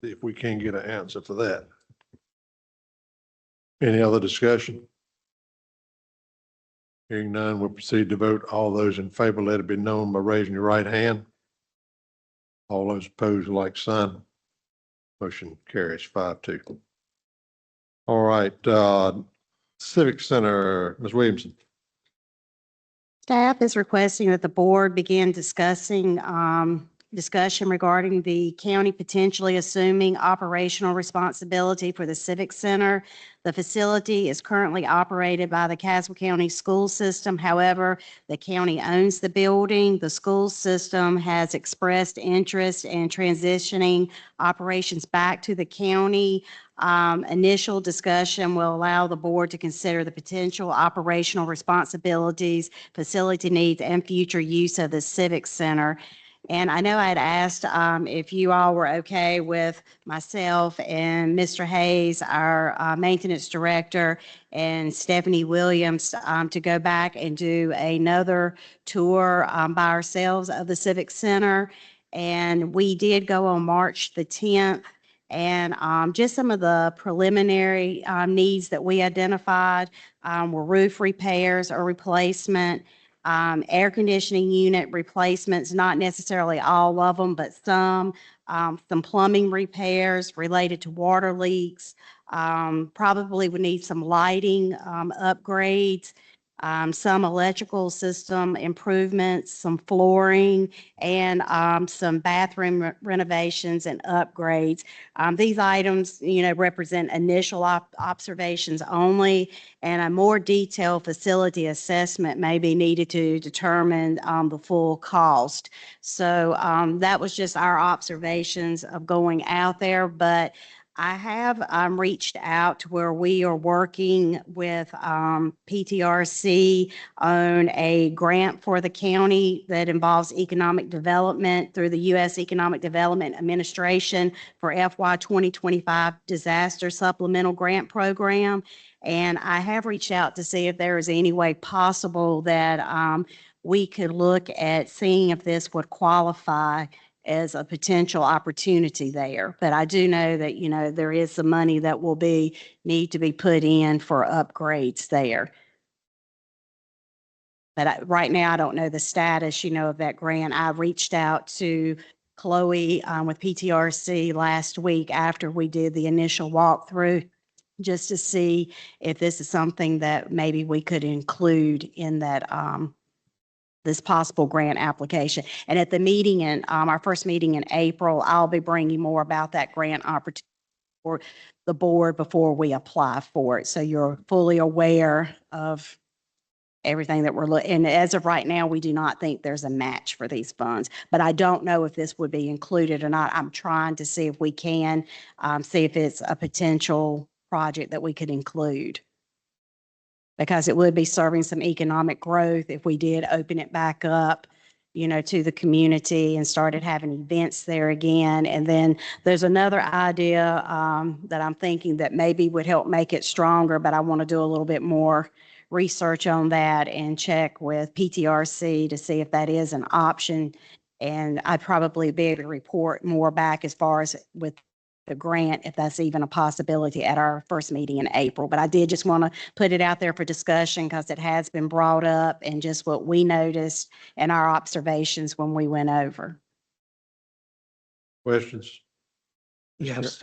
See if we can get an answer to that. Any other discussion? Hearing none, we'll proceed to vote. All those in favor, let it be known by raising your right hand. All those opposed, like sign. Motion carries 5-2. All right, Civic Center, Ms. Williamson.
Staff is requesting that the board begin discussion regarding the county potentially assuming operational responsibility for the Civic Center. The facility is currently operated by the Caswell County School System. However, the county owns the building. The school system has expressed interest in transitioning operations back to the county. Initial discussion will allow the board to consider the potential operational responsibilities, facility needs, and future use of the Civic Center. And I know I had asked if you all were okay with myself and Mr. Hayes, our maintenance director, and Stephanie Williams to go back and do another tour by ourselves of the Civic Center. And we did go on March the 10th. And just some of the preliminary needs that we identified were roof repairs or replacement, air conditioning unit replacements, not necessarily all of them, but some plumbing repairs related to water leaks. Probably would need some lighting upgrades, some electrical system improvements, some flooring, and some bathroom renovations and upgrades. These items, represent initial observations only, and a more detailed facility assessment may be needed to determine the full cost. So that was just our observations of going out there, but I have reached out to where we are working with PTRC on a grant for the county that involves economic development through the U.S. Economic Development Administration for FY 2025 Disaster Supplemental Grant Program. And I have reached out to see if there is any way possible that we could look at seeing if this would qualify as a potential opportunity there. But I do know that, there is some money that will need to be put in for upgrades there. But right now, I don't know the status, of that grant. I reached out to Chloe with PTRC last week after we did the initial walkthrough, just to see if this is something that maybe we could include in that this possible grant application. And at the meeting our first meeting in April, I'll be bringing more about that grant opportunity for the board before we apply for it. So you're fully aware of everything that we're looking. And as of right now, we do not think there's a match for these funds, but I don't know if this would be included or not. I'm trying to see if we can see if it's a potential project that we could include, because it would be serving some economic growth if we did open it back up, to the community and started having events there again. And then there's another idea that I'm thinking that maybe would help make it stronger, but I want to do a little bit more research on that and check with PTRC to see if that is an option. And I'd probably be able to report more back as far as with the grant, if that's even a possibility at our first meeting in April. But I did just want to put it out there for discussion because it has been brought up and just what we noticed and our observations when we went over.
Questions?
Yes.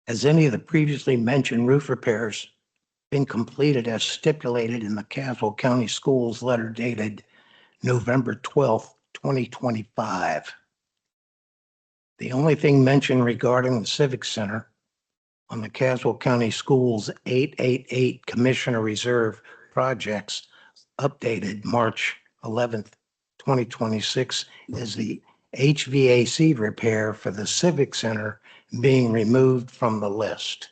Has any of the previously mentioned roof repairs been completed as stipulated in the Caswell County Schools letter dated November 12th, 2025. The only thing mentioned regarding the Civic Center on the Caswell County Schools 888 Commissioner Reserve projects updated March 11th, 2026 is the HVAC repair for the Civic Center being removed from the list.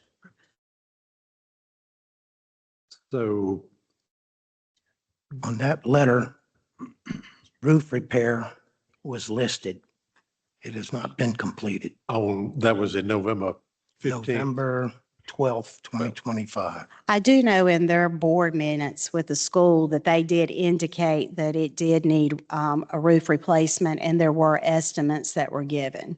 So
On that letter, roof repair was listed. It has not been completed.
that was in November 15th.
November 12th, 2025.
I do know in their board minutes with the school that they did indicate that it did need a roof replacement, and there were estimates that were given.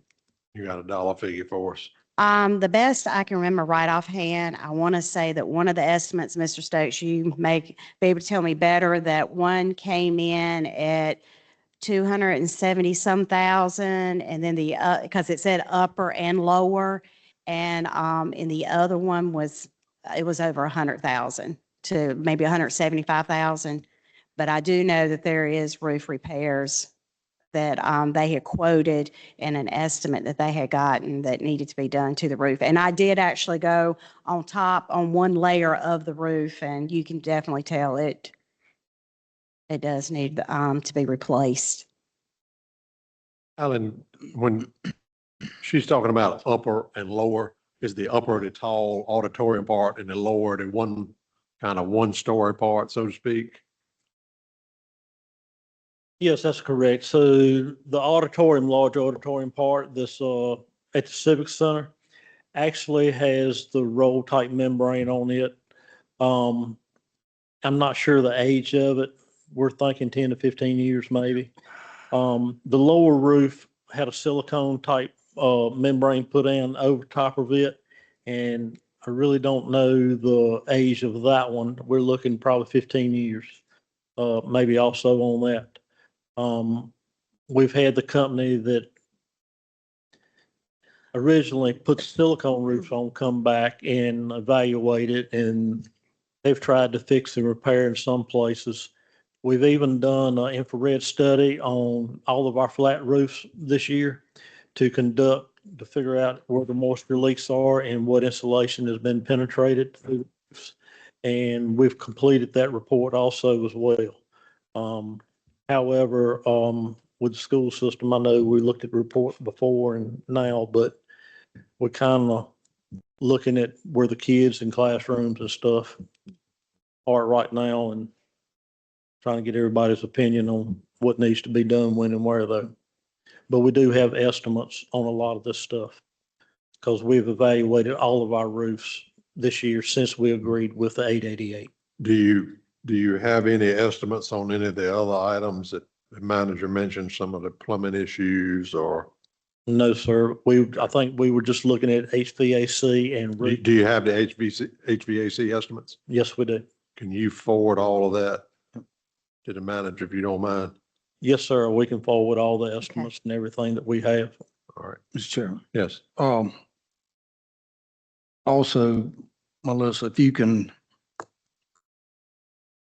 You got a dollar figure for us?
The best I can remember right offhand, I want to say that one of the estimates, Mr. Stokes, you may be able to tell me better, that one came in at 270 some thousand, and then because it said upper and lower, and in the other one it was over 100,000 to maybe 175,000. But I do know that there is roof repairs that they had quoted and an estimate that they had gotten that needed to be done to the roof. And I did actually go on top on one layer of the roof, and you can definitely tell it does need to be replaced.
Alan, when she's talking about upper and lower, is the upper the tall auditorium part and the lower the one-story part, so to speak?
Yes, that's correct. So the large auditorium part, this at the Civic Center, actually has the roll type membrane on it. I'm not sure the age of it. We're thinking 10 to 15 years maybe. The lower roof had a silicone type membrane put in over top of it, and I really don't know the age of that one. We're looking probably 15 years, maybe also on that. We've had the company that originally put the silicone roofs on come back and evaluate it, and they've tried to fix and repair in some places. We've even done an infrared study on all of our flat roofs this year to figure out where the moisture leaks are and what insulation has been penetrated through the roofs. And we've completed that report also as well. However, with the school system, I know we looked at the report before and now, but we're kind of looking at where the kids in classrooms and stuff are right now and trying to get everybody's opinion on what needs to be done when and where though. But we do have estimates on a lot of this stuff because we've evaluated all of our roofs this year since we agreed with the 888.
Do you have any estimates on any of the other items that the manager mentioned, some of the plumbing issues or?
No, sir. I think we were just looking at HVAC and roof.
Do you have the HVAC estimates?
Yes, we do.
Can you forward all of that to the manager if you don't mind?
Yes, sir. We can forward all the estimates and everything that we have.
All right.
Mr. Chairman.
Yes.
Also, Melissa, if you can,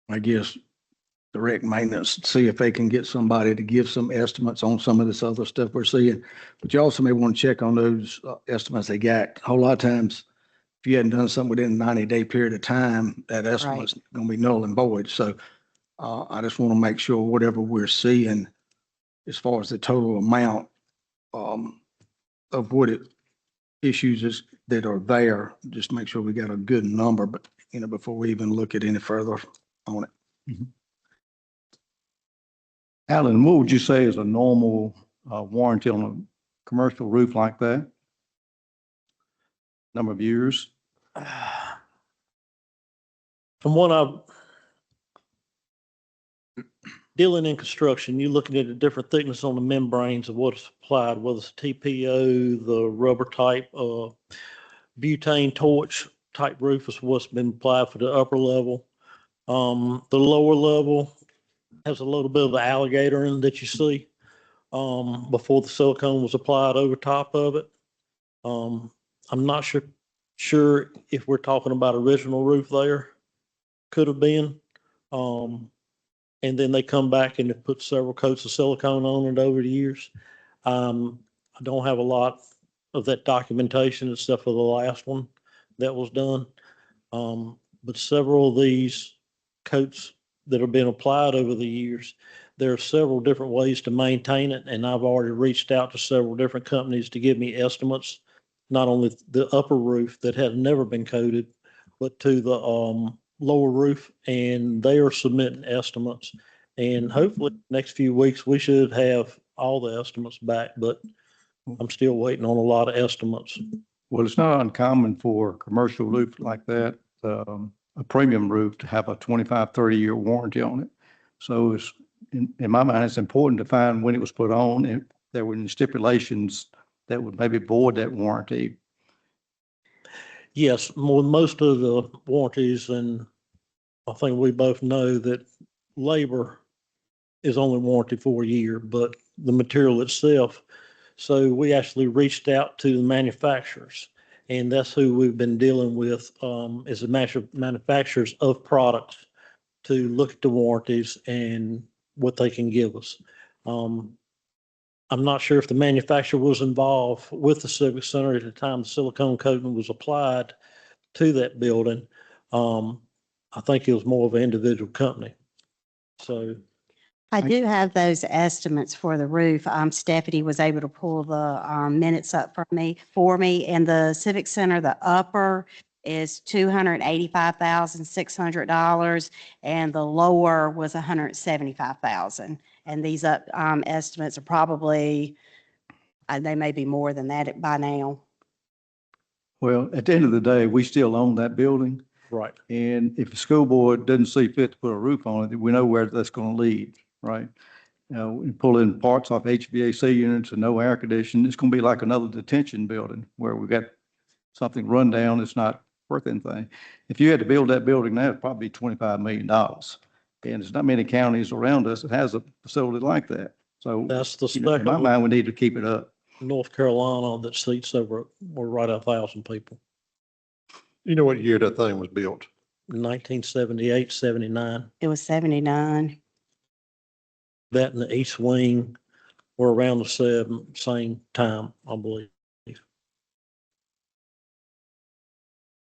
I guess, direct maintenance, see if they can get somebody to give some estimates on some of this other stuff we're seeing. But you also may want to check on those estimates they got. A whole lot of times, if you hadn't done something within a 90-day period of time, that estimate's going to be null and void. So I just want to make sure whatever we're seeing as far as the total amount of what issues is that are there, just make sure we got a good number, but before we even look at any further on it.
Mm-hmm. Alan, what would you say is a normal warranty on a commercial roof like that? Number of years?
From what I've dealing in construction, you're looking at a different thickness on the membranes of what's applied, whether it's TPO, the rubber type, butane torch type roof is what's been applied for the upper level. The lower level has a little bit of the alligator in that you see before the silicone was applied over top of it. I'm not sure if we're talking about original roof there could have been. And then they come back and have put several coats of silicone on it over the years. I don't have a lot of that documentation except for the last one that was done. But several of these coats that have been applied over the years, there are several different ways to maintain it. And I've already reached out to several different companies to give me estimates, not only the upper roof that had never been coated, but to the lower roof, and they are submitting estimates. And hopefully next few weeks, we should have all the estimates back, but I'm still waiting on a lot of estimates.
Well, it's not uncommon for a commercial roof like that, a premium roof, to have a 25, 30-year warranty on it. So it's, in my mind, it's important to find when it was put on, and there were stipulations that would maybe void that warranty.
Yes, most of the warranties, and I think we both know that labor is only warranted for a year, but the material itself. So we actually reached out to the manufacturers, and that's who we've been dealing with, is the manufacturers of products, to look at the warranties and what they can give us. I'm not sure if the manufacturer was involved with the Civic Center at the time the silicone coating was applied to that building. I think it was more of an individual company. So
I do have those estimates for the roof. Stephanie was able to pull the minutes up for me, and the Civic Center, the upper is $285,600, and the lower was $175,000. And these estimates are probably, they may be more than that by now.
Well, at the end of the day, we still own that building.
right.
And if the school board doesn't see fit to put a roof on it, we know where that's going to lead, right? We pull in parts off HVAC units and no air conditioning. It's going to be like another detention building where we got something run down. It's not worth anything. If you had to build that building now, it'd probably be $25 million. And there's not many counties around us that has a facility like that. So
That's the
in my
second one,
mind, we need to keep it up.
North Carolina, that seats over, we're right at 1,000 people.
You know what year that thing was built?
1978, 79.
It was 79.
That and the East Wing were around the same time, I believe.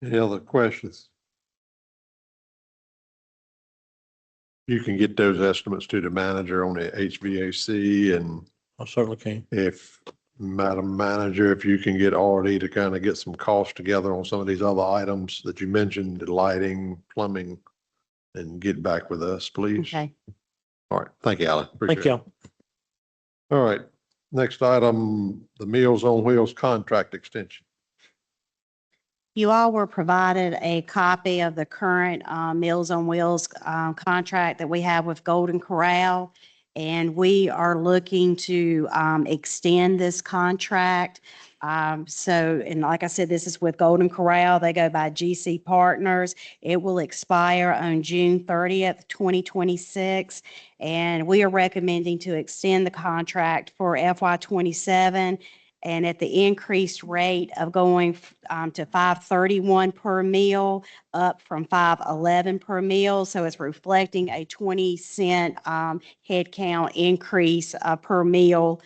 Any other questions? You can get those estimates to the manager on the HVAC, and
I certainly can.
if, Madam Manager, if you can get RD to kind of get some costs together on some of these other items that you mentioned, the lighting, plumbing, and get back with us, please.
Okay.
All right. Thank you, Alan. Appreciate
Thank
it.
you.
All right. Next item, the Meals on Wheels contract extension.
You all were provided a copy of the current Meals on Wheels contract that we have with Golden Corral. And we are looking to extend this contract. And like I said, this is with Golden Corral. They go by GC Partners. It will expire on June 30th, 2026. And we are recommending to extend the contract for FY '27. And at the increased rate of going to $5.31 per meal, up from $5.11 per meal. So it's reflecting a 20-cent head count increase per meal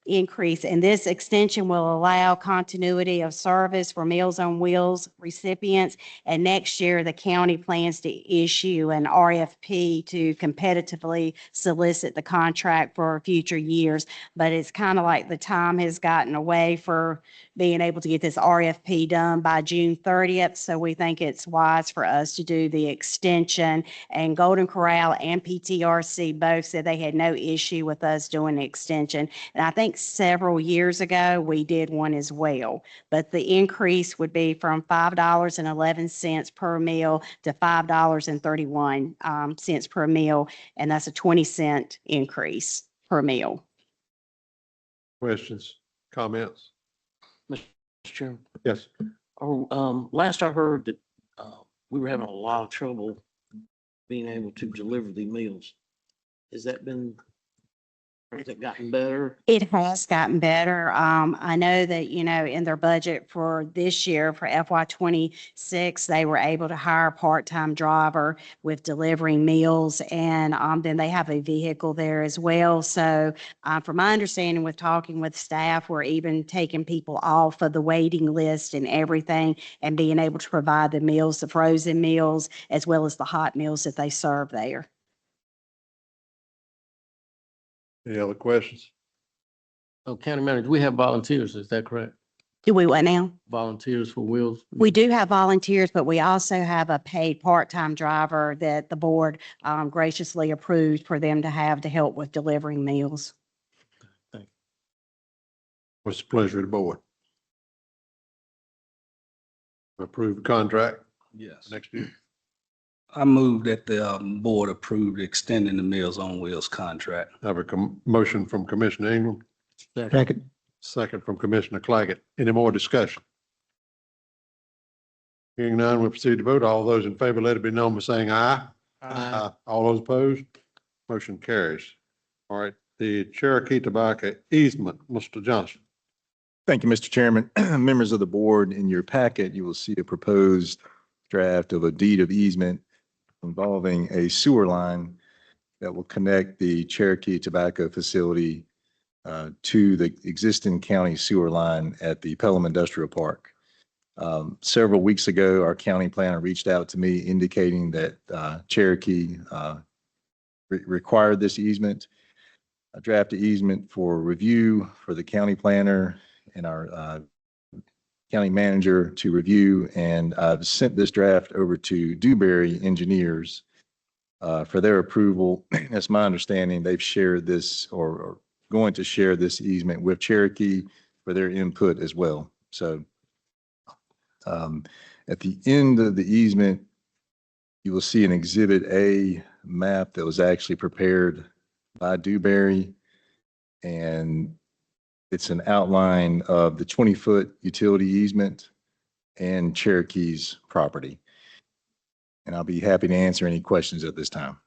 increase. And this extension will allow continuity of service for Meals on Wheels recipients. And next year, the county plans to issue an RFP to competitively solicit the contract for future years. But it's kind of like the time has gotten away for being able to get this RFP done by June 30th. So we think it's wise for us to do the extension. And Golden Corral and PTRC both said they had no issue with us doing the extension. And I think several years ago, we did one as well. But the increase would be from $5.11 per meal to $5.31 per meal. And that's a 20-cent increase per meal.
Questions, comments?
Mr. Chairman.
Yes.
Last I heard that we were having a lot of trouble being able to deliver the meals. Has that been Or has it gotten better?
It has gotten better. I know that, in their budget for this year, for FY 26, they were able to hire a part-time driver with delivering meals, and then they have a vehicle there as well. So from my understanding with talking with staff, we're even taking people off of the waiting list and everything and being able to provide the meals, the frozen meals, as well as the hot meals that they serve there.
Any other questions?
Oh, County Manager, we have volunteers, is that correct?
Do we what now?
Volunteers for Wheels?
We do have volunteers, but we also have a paid part-time driver that the board graciously approved for them to have to help with delivering meals.
What's the pleasure of the board? Approve the contract
Yes.
next year.
I move that the board approve extending the Meals on Wheels contract.
I have a motion from Commissioner Ingram,
Second.
second from Commissioner Claggett. Any more discussion? Hearing none, we proceed to vote. All those in favor, let it be known by saying aye. Aye. All those opposed? Motion carries. All right, the Cherokee Tobacco easement, Mr. Johnson.
Thank you, Mr. Chairman. Members of the board, in your packet, you will see a proposed draft of a deed of easement involving a sewer line that will connect the Cherokee Tobacco facility to the existing county sewer line at the Pelham Industrial Park. Several weeks ago, our county planner reached out to me indicating that Cherokee required this easement. A draft easement for review for the county planner and our county manager to review, and I've sent this draft over to Dewberry Engineers for their approval. That's my understanding. They've shared this or going to share this easement with Cherokee for their input as well. So at the end of the easement, you will see an Exhibit A map that was actually prepared by Dewberry, and it's an outline of the 20-foot utility easement and Cherokee's property. And I'll be happy to answer any questions at this time.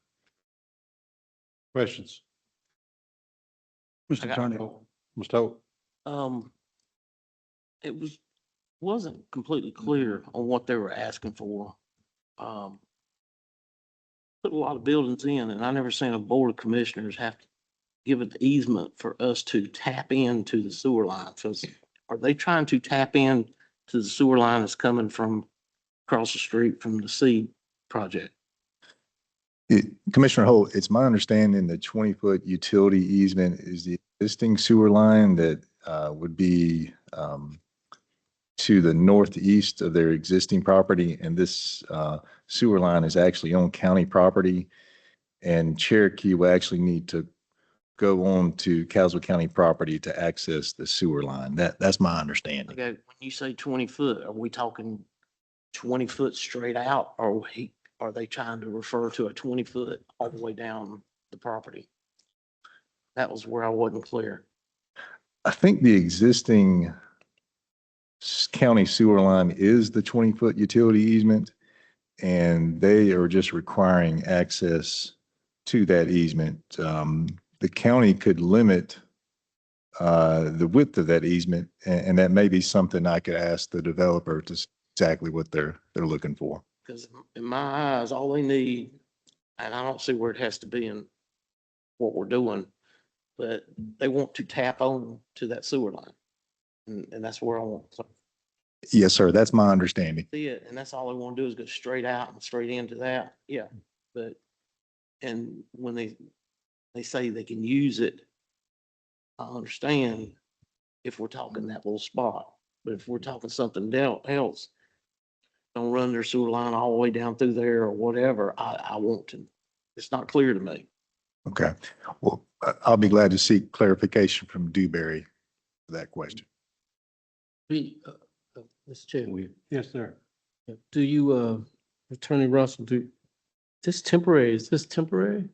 Questions?
Mr. Attorney.
Mr. Holt?
It wasn't completely clear on what they were asking for. Put a lot of buildings in, and I never seen a board of commissioners have to give an easement for us to tap into the sewer line. So are they trying to tap in to the sewer line that's coming from across the street from the seed project?
Commissioner Holt, it's my understanding the 20-foot utility easement is the existing sewer line that would be to the northeast of their existing property. And this sewer line is actually on county property, and Cherokee will actually need to go on to Caswell County property to access the sewer line. That's my understanding.
Okay, when you say 20 foot, are we talking 20 foot straight out, or are they trying to refer to a 20 foot all the way down the property? That was where I wasn't clear.
I think the existing county sewer line is the 20-foot utility easement, and they are just requiring access to that easement. The county could limit the width of that easement, and that may be something I could ask the developer to see exactly what they're looking for.
Because in my eyes, all they need, and I don't see where it has to be in what we're doing, but they want to tap on to that sewer line. And that's where I want to
Yes, sir. That's my understanding.
see it. And that's all they want to do is go straight out and straight into that. Yeah. But, and when they say they can use it, I understand if we're talking that little spot. But if we're talking something else, don't run their sewer line all the way down through there or whatever, I want to. It's not clear to me.
Okay. Well, I'll be glad to seek clarification from Dewberry for that question.
Mr. Chair,
Yes, sir.
do you, Attorney Russell, is this temporary?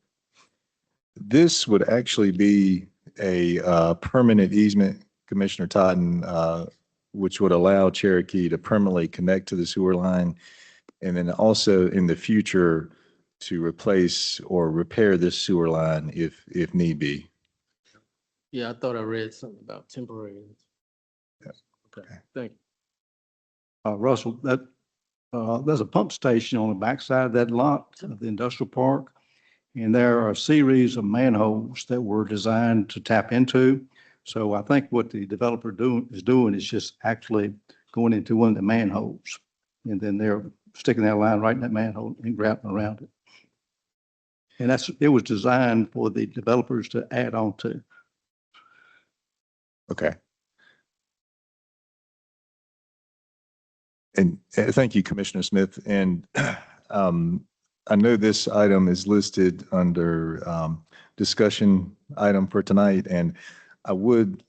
This would actually be a permanent easement, Commissioner Totten, which would allow Cherokee to permanently connect to the sewer line, and then also in the future to replace or repair this sewer line if need be.
Yeah, I thought I read something about temporary.
Yes.
Okay, thank you.
Russell, there's a pump station on the backside of that lot of the industrial park. And there are a series of manholes that were designed to tap into. So I think what the developer is doing is just actually going into one of the manholes. And then they're sticking that line right in that manhole and wrapping around it. And it was designed for the developers to add on to.
Okay. And thank you, Commissioner Smith. And I know this item is listed under discussion item for tonight, and I would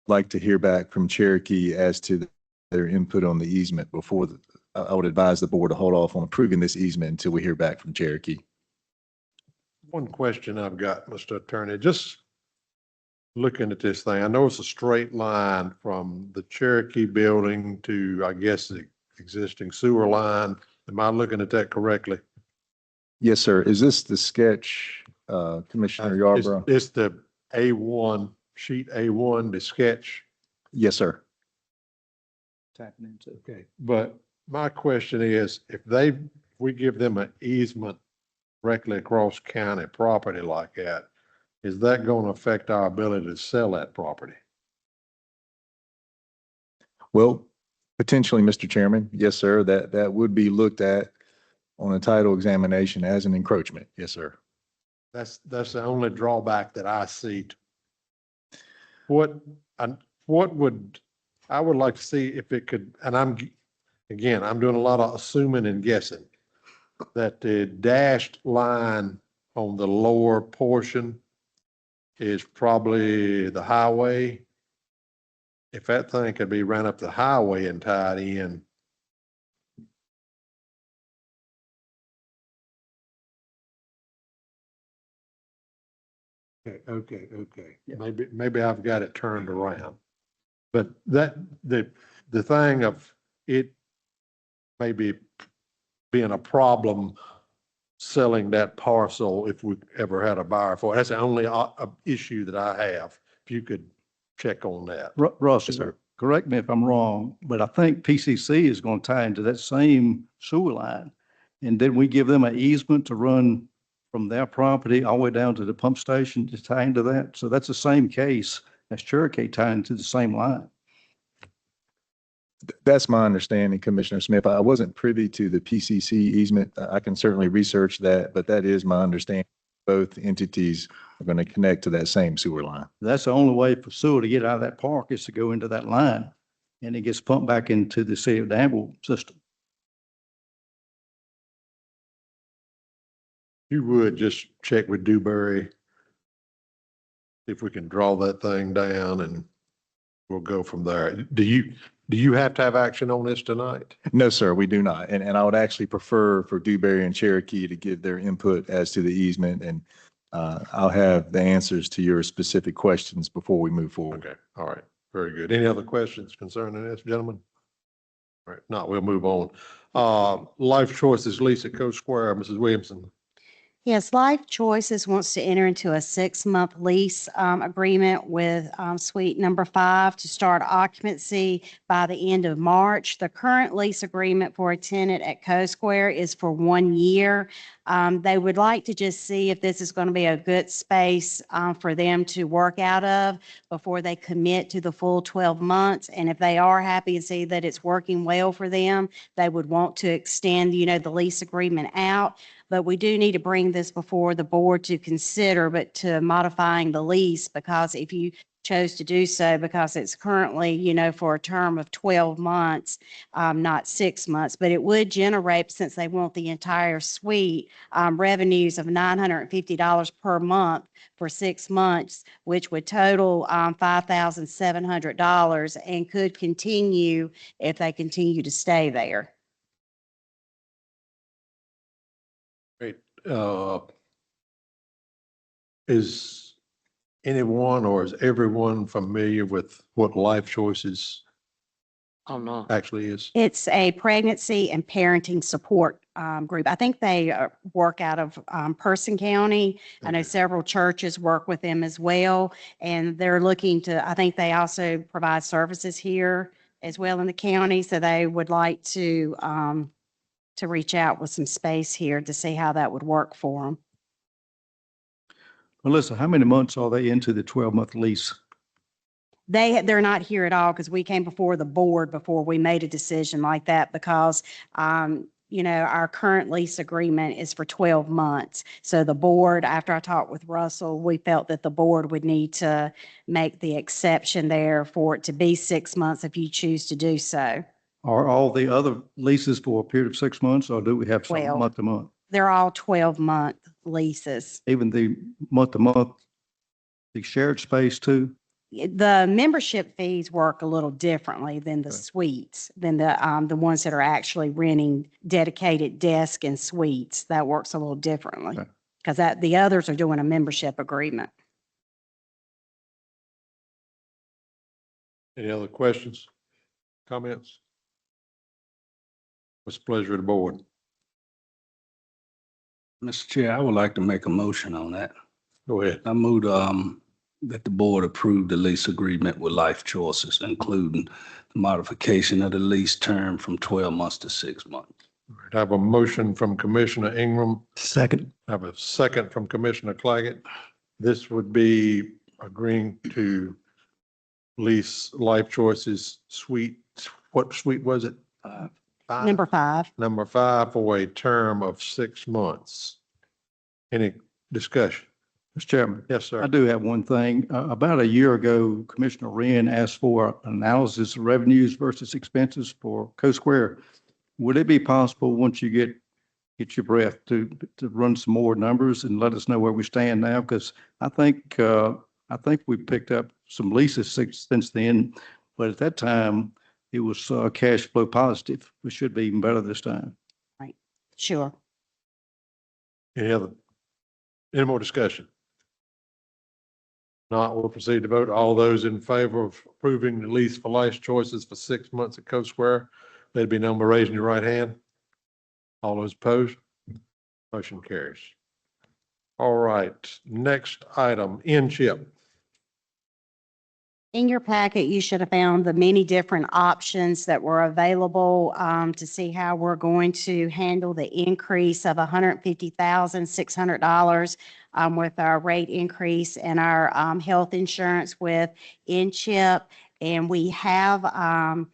like to hear back from Cherokee as to their input on the easement before I would advise the board to hold off on approving this easement until we hear back from Cherokee.
One question I've got, Mr. Attorney, just looking at this thing, I know it's a straight line from the Cherokee building to, I guess, the existing sewer line. Am I looking at that correctly?
Yes, sir. Is this the sketch, Commissioner Yarborough?
It's the A1, sheet A1, the sketch.
Yes, sir.
Tapping into.
Okay, but my question is, if we give them an easement directly across county property like that, is that going to affect our ability to sell that property?
Well, potentially, Mr. Chairman. Yes, sir. That would be looked at on a title examination as an encroachment. Yes, sir.
That's the only drawback that I see. What would, I would like to see if it could, and I'm doing a lot of assuming and guessing, that the dashed line on the lower portion is probably the highway. If that thing could be ran up the highway and tied in, okay.
Yeah.
Maybe I've got it turned around. But the thing of it maybe being a problem selling that parcel if we ever had a buyer for it. That's the only issue that I have. If you could check on that.
Russ,
Yes, sir.
correct me if I'm wrong, but I think PCC is going to tie into that same sewer line. And then we give them an easement to run from their property all the way down to the pump station to tie into that. So that's the same case as Cherokee tying into the same line.
That's my understanding, Commissioner Smith. I wasn't privy to the PCC easement. I can certainly research that, but that is my understanding. Both entities are going to connect to that same sewer line.
That's the only way for sewer to get out of that park is to go into that line, and it gets pumped back into the city of Danville system.
You would just check with Dewberry if we can draw that thing down and we'll go from there. Do you have to have action on this tonight?
No, sir, we do not. And I would actually prefer for Dewberry and Cherokee to give their input as to the easement, and I'll have the answers to your specific questions before we move forward.
Okay, all right, very good. Any other questions concerning this, gentlemen? All right, not, we'll move on. Life Choices lease at Coast Square, Mrs. Williamson.
Yes, Life Choices wants to enter into a 6-month lease agreement with Suite Number 5 to start occupancy by the end of March. The current lease agreement for a tenant at Coast Square is for 1 year. They would like to just see if this is going to be a good space for them to work out of before they commit to the full 12 months. And if they are happy and see that it's working well for them, they would want to extend, the lease agreement out. But we do need to bring this before the board to consider, but to modifying the lease, because if you chose to do so, because it's currently, for a term of 12 months, not 6 months, but it would generate, since they want the entire suite, revenues of $950 per month for 6 months, which would total $5,700 and could continue if they continue to stay there.
Great. Is anyone or is everyone familiar with what Life Choices
Oh, no.
actually is?
It's a pregnancy and parenting support group. I think they work out of Person County. I know
Okay.
several churches work with them as well. And they're looking to, I think they also provide services here as well in the county. So they would like to reach out with some space here to see how that would work for them.
Melissa, how many months are they into the 12-month lease?
They're not here at all because we came before the board before we made a decision like that because, our current lease agreement is for 12 months. So the board, after I talked with Russell, we felt that the board would need to make the exception there for it to be 6 months if you choose to do so.
Are all the other leases for a period of 6 months, or do we have some
12.
month to month?
They're all 12-month leases.
Even the month to month, the shared space too?
The membership fees work a little differently than the suites, than the ones that are actually renting dedicated desk and suites. That works a little differently
Okay.
because the others are doing a membership agreement.
Any other questions, comments? What's the pleasure of the board?
Mr. Chair, I would like to make a motion on that.
Go ahead.
I moved, that the board approve the lease agreement with Life Choices, including the modification of the lease term from 12 months to 6 months.
I have a motion from Commissioner Ingram.
Second.
I have a second from Commissioner Claggett. This would be agreeing to lease Life Choices suite. What suite was it? Five?
Number 5.
Number 5 for a term of 6 months. Any discussion?
Mr. Chairman?
Yes, sir.
I do have one thing. About a year ago, Commissioner Wren asked for analysis of revenues versus expenses for Co-Square. Would it be possible, once you get your breath, to run some more numbers and let us know where we stand now? Because I think we picked up some leases since then, but at that time, it was cash flow positive. We should be even better this time.
Right. Sure.
Any more discussion? Not, we'll proceed to vote. All those in favor of approving the lease for Life Choices for 6 months at Co-Square, that'd be number raising your right hand. All those opposed? Motion carries. All right, next item, in-chip.
In your packet, you should have found the many different options that were available to see how we're going to handle the increase of $150,600 with our rate increase and our health insurance with in-chip. And we have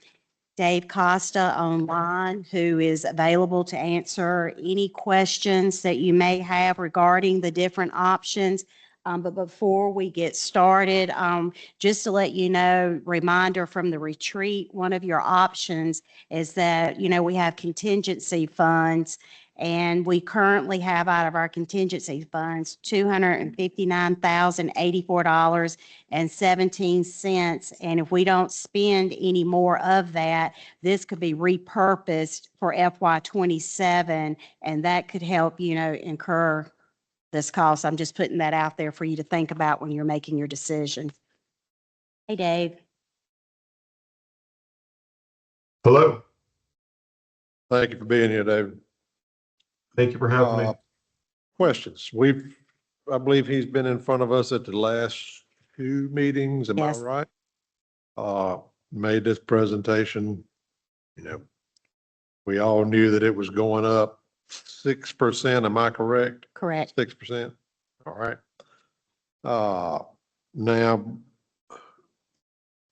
Dave Costa online, who is available to answer any questions that you may have regarding the different options. But before we get started, just to let you know, reminder from the retreat, one of your options is that, we have contingency funds, and we currently have out of our contingency funds $259,084.17. And if we don't spend any more of that, this could be repurposed for FY27, and that could help, incur this cost. I'm just putting that out there for you to think about when you're making your decision. Hey, Dave.
Hello. Thank you for being here, David.
Thank you for having me.
Questions? I believe he's been in front of us at the last 2 meetings, am I
Yes.
right? Made this presentation, we all knew that it was going up 6%, am I correct?
Correct.
6%, all right. Now,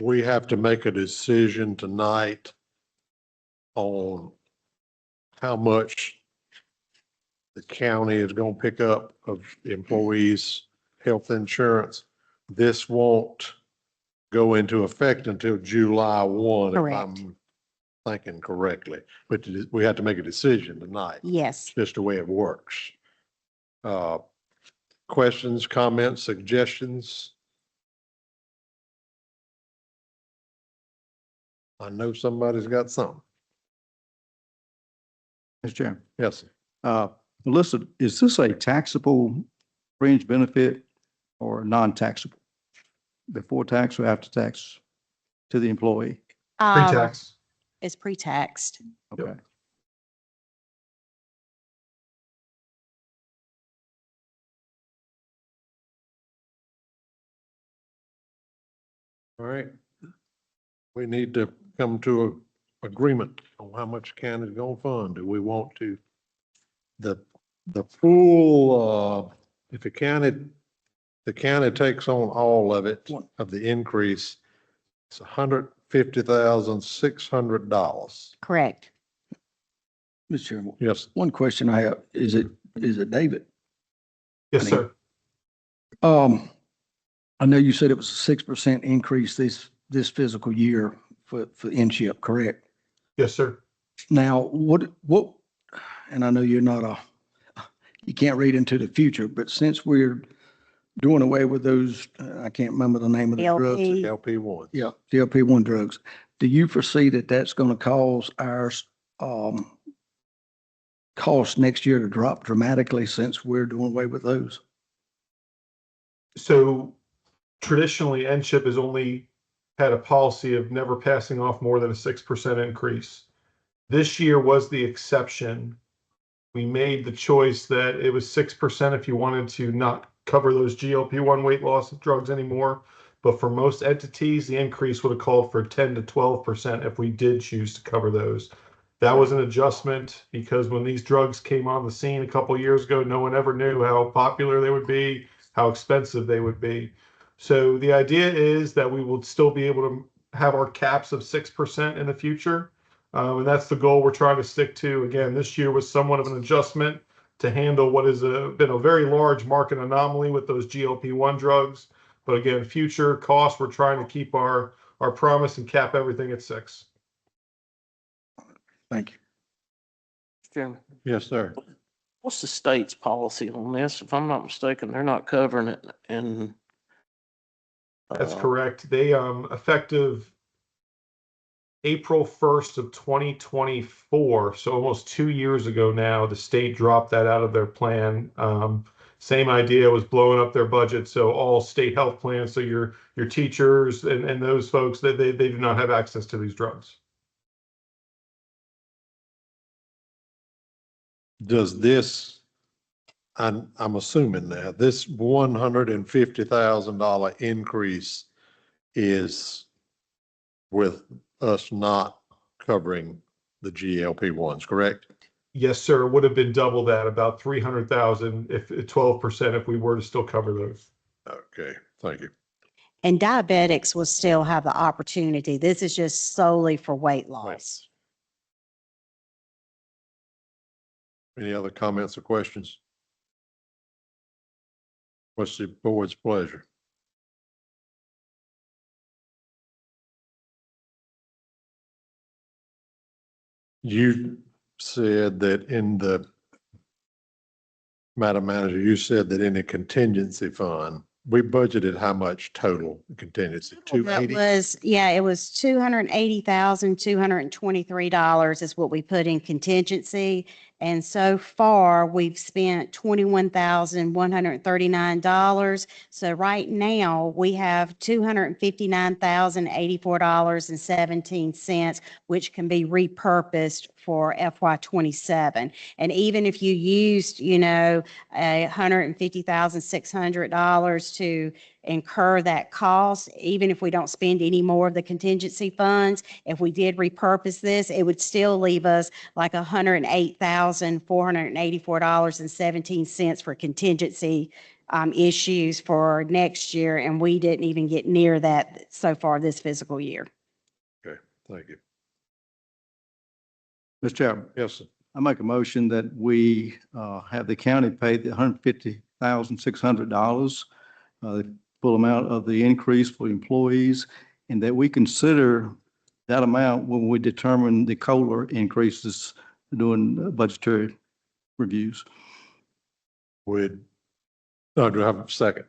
we have to make a decision tonight on how much the county is going to pick up of the employees' health insurance. This won't go into effect until July 1, if
Correct.
I'm thinking correctly. But we have to make a decision tonight.
Yes.
It's just the way it works. Questions, comments, suggestions? I know somebody's got something.
Mr. Chairman?
Yes, sir.
Melissa, is this a taxable fringe benefit or non-taxable? Before tax or after tax to the employee?
Pre-tax.
It's pre-taxed.
Okay.
All right. We need to come to a agreement on how much county's gonna fund. Do we want to? The pool, if the county takes on all of it, of the increase, it's $150,600.
Correct.
Mr. Chairman,
Yes,
one question I have, is it David?
Yes,
I mean-
sir.
I know you said it was a 6% increase this fiscal year for in-ship, correct?
Yes, sir.
Now, what, and I know you can't read into the future, but since we're doing away with those, I can't remember the name of the drugs.
LP.
LP1.
Yeah, GLP-1 drugs. Do you foresee that that's going to cause our cost next year to drop dramatically since we're doing away with those?
So traditionally, NCHIP has only had a policy of never passing off more than a 6% increase. This year was the exception. We made the choice that it was 6% if you wanted to not cover those GLP-1 weight loss drugs anymore. But for most entities, the increase would have called for 10 to 12% if we did choose to cover those. That was an adjustment because when these drugs came on the scene a couple of years ago, no one ever knew how popular they would be, how expensive they would be. So the idea is that we will still be able to have our caps of 6% in the future. And that's the goal we're trying to stick to. Again, this year was somewhat of an adjustment to handle what has been a very large market anomaly with those GLP-1 drugs. But again, future costs, we're trying to keep our promise and cap everything at 6.
Thank you.
Mr. Chairman,
Yes, sir.
what's the state's policy on this? If I'm not mistaken, they're not covering it and.
That's correct. They, effective April 1st of 2024, so almost 2 years ago now, the state dropped that out of their plan. Same idea, was blowing up their budget. So all state health plans, so your teachers and those folks, that they do not have access to these drugs.
Does this, I'm assuming now, this $150,000 increase is with us not covering the GLP-1s, correct?
Yes, sir. It would have been double that, about 300,000 if 12% if we were to still cover those.
Okay, thank you.
And diabetics will still have the opportunity. This is just solely for weight loss.
Any other comments or questions? What's the board's pleasure? You said that Madam Manager, you said that in the contingency fund, we budgeted how much total contingency?
That
280?
was, yeah, it was $280,223 is what we put in contingency. And so far, we've spent $21,139. So right now, we have $259,084.17, which can be repurposed for FY27. And even if you used, $150,600 to incur that cost, even if we don't spend any more of the contingency funds, if we did repurpose this, it would still leave us like $108,484.17 for contingency issues for next year. And we didn't even get near that so far this fiscal year.
Okay, thank you.
Mr. Chairman,
Yes, sir.
I make a motion that we have the county pay the $150,600, the full amount of the increase for employees, and that we consider that amount when we determine the COLA increases during budgetary reviews.
Do I have a second?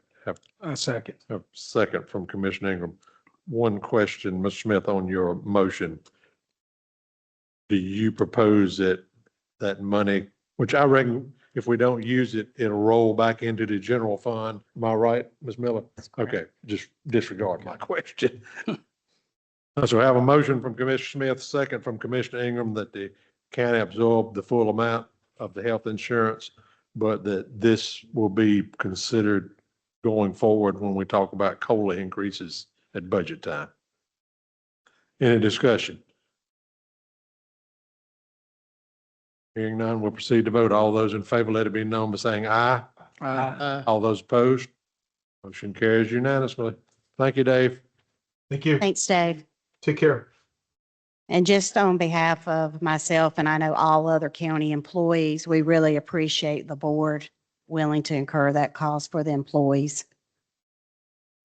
A second.
A second from Commissioner Ingram. One question, Ms. Smith, on your motion. Do you propose that money, which I reckon if we don't use it, it'll roll back into the general fund? Am I right, Ms. Miller? Okay, just disregard my question. So I have a motion from Commissioner Smith, second from Commissioner Ingram, that the county absorb the full amount of the health insurance, but that this will be considered going forward when we talk about COLA increases at budget time. Any discussion? Hearing none, we'll proceed to vote. All those in favor, let it be known by saying aye.
Aye.
All those opposed? Motion carries unanimously. Thank you, Dave.
Thank you.
Thanks, Dave.
Take care.
And just on behalf of myself, and I know all other county employees, we really appreciate the board willing to incur that cost for the employees.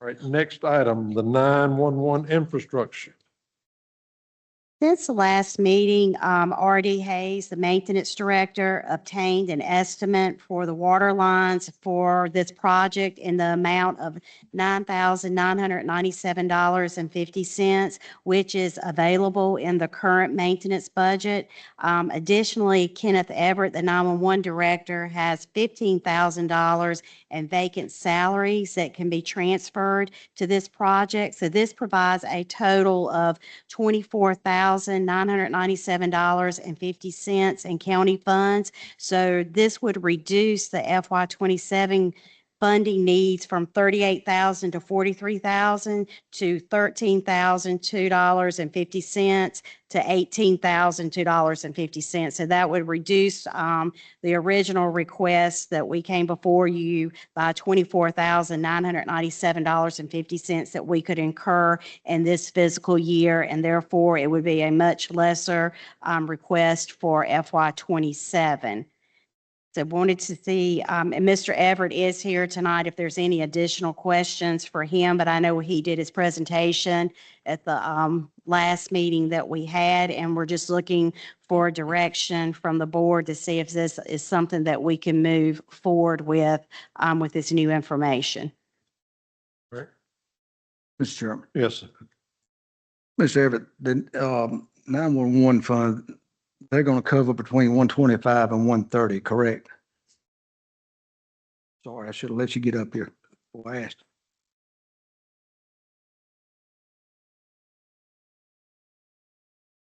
All right, next item, the 911 infrastructure.
Since the last meeting, R.D. Hayes, the maintenance director, obtained an estimate for the water lines for this project in the amount of $9,997.50, which is available in the current maintenance budget. Additionally, Kenneth Everett, the 911 director, has $15,000 in vacant salaries that can be transferred to this project. So this provides a total of $24,997.50 in county funds. So this would reduce the FY27 funding needs from $38,000 to $43,000 to $13,002.50 to $18,002.50. So that would reduce the original request that we came before you by $24,997.50 that we could incur in this fiscal year, and therefore it would be a much lesser request for FY27. So wanted to see, and Mr. Everett is here tonight if there's any additional questions for him, but I know he did his presentation at the last meeting that we had, and we're just looking for direction from the board to see if this is something that we can move forward with this new information.
All right.
Mr. Chairman.
Yes, sir.
Mr. Everett, the 911 fund, they're going to cover between 125 and 130, correct? Sorry, I should have let you get up here before I asked.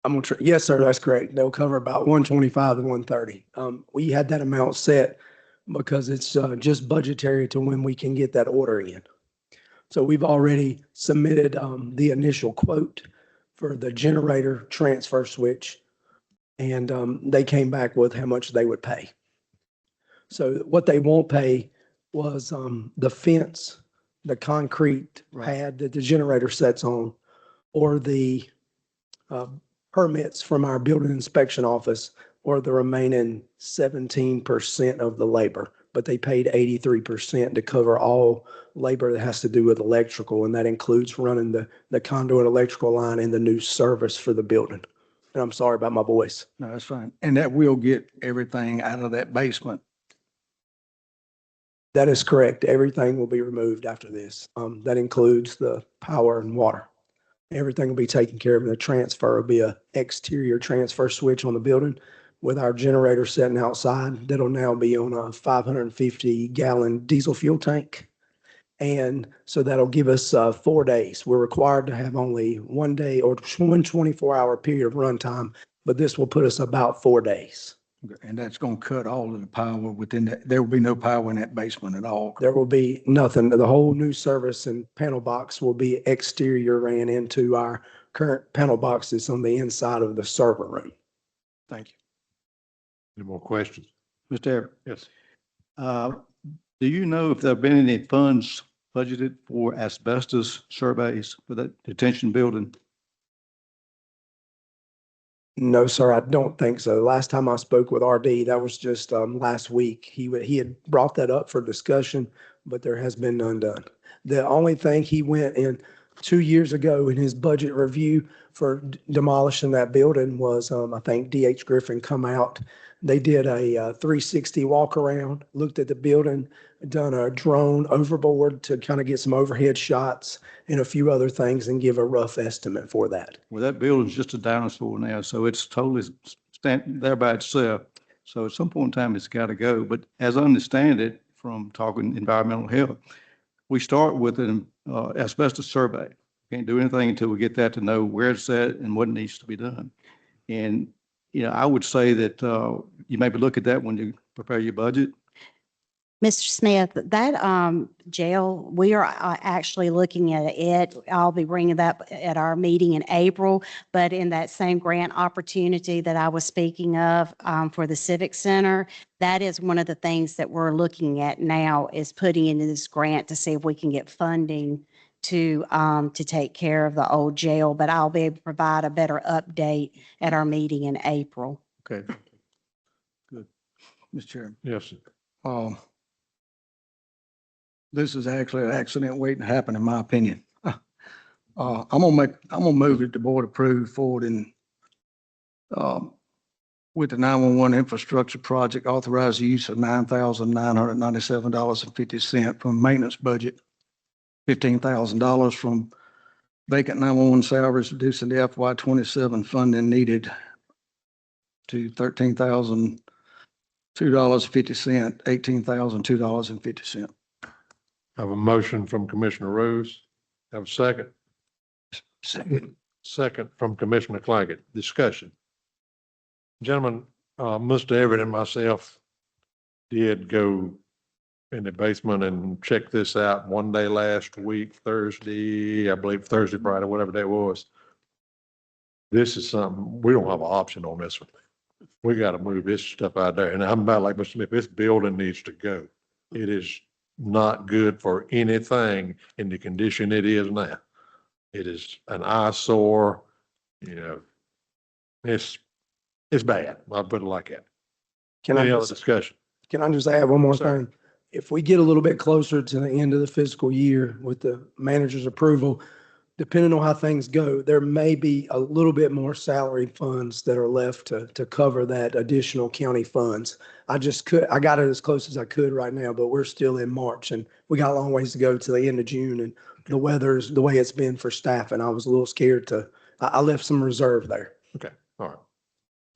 I'm gonna try. Yes, sir, that's correct. They'll cover about 125 to 130. We had that amount set because it's just budgetary to when we can get that order in. So we've already submitted the initial quote for the generator transfer switch, and they came back with how much they would pay. So what they won't pay was the fence, the concrete pad that the generator sets on, or the permits from our building inspection office, or the remaining 17% of the labor. But they paid 83% to cover all labor that has to do with electrical, and that includes running the conduit electrical line and the new service for the building. And I'm sorry about my voice.
No, that's fine. And that will get everything out of that basement.
That is correct. Everything will be removed after this. That includes the power and water. Everything will be taken care of, and the transfer will be a exterior transfer switch on the building with our generator sitting outside. That'll now be on a 550-gallon diesel fuel tank. And so that'll give us 4 days. We're required to have only 1 day or one 24-hour period of runtime, but this will put us about 4 days.
And that's going to cut all of the power within that. There will be no power in that basement at all.
There will be nothing. The whole new service and panel box will be exterior ran into our current panel boxes on the inside of the server room.
Thank you.
Any more questions?
Mr. Everett,
Yes.
do you know if there have been any funds budgeted for asbestos surveys for that detention building?
No, sir, I don't think so. Last time I spoke with RD, that was just last week. He had brought that up for discussion, but there has been none done. The only thing he went in 2 years ago in his budget review for demolishing that building was, I think DH Griffin come out. They did a 360 walk around, looked at the building, done a drone overboard to kind of get some overhead shots and a few other things and give a rough estimate for that.
Well, that building's just a dinosaur now, so it's totally standing there by itself. So at some point in time, it's got to go. But as I understand it, from talking environmental health, we start with an asbestos survey. Can't do anything until we get that to know where it's at and what needs to be done. And, I would say that you maybe look at that when you prepare your budget.
Mr. Smith, that jail, we are actually looking at it. I'll be bringing that at our meeting in April, but in that same grant opportunity that I was speaking of for the Civic Center, that is one of the things that we're looking at now is putting into this grant to see if we can get funding to take care of the old jail, but I'll be able to provide a better update at our meeting in April.
Okay. Good. Mr. Chairman.
Yes, sir.
This is actually an accident waiting to happen, in my opinion. I'm gonna move that the board approve forward and with the 911 infrastructure project, authorize the use of $9,997.50 from maintenance budget, $15,000 from vacant 911 salaries, reducing the FY 27 funding needed to $13,002.50, $18,002.50.
I have a motion from Commissioner Rose. Have a second?
Second.
Second from Commissioner Claggett. Discussion. Gentlemen, Mr. Everett and myself did go in the basement and check this out one day last week, Thursday, I believe Thursday, Friday, whatever day it was. This is something, we don't have an option on this one. We got to move this stuff out there. And I'm about like Mr. Smith, this building needs to go. It is not good for anything in the condition it is now. It is an eyesore, it's bad. I'll put it like that. Any other discussion?
Can I just add one more
Sir.
thing? If we get a little bit closer to the end of the fiscal year with the manager's approval, depending on how things go, there may be a little bit more salary funds that are left to cover that additional county funds. I got it as close as I could right now, but we're still in March and we got a long ways to go to the end of June, and the weather's the way it's been for staff. And I was a little scared I left some reserve there.
Okay, all right.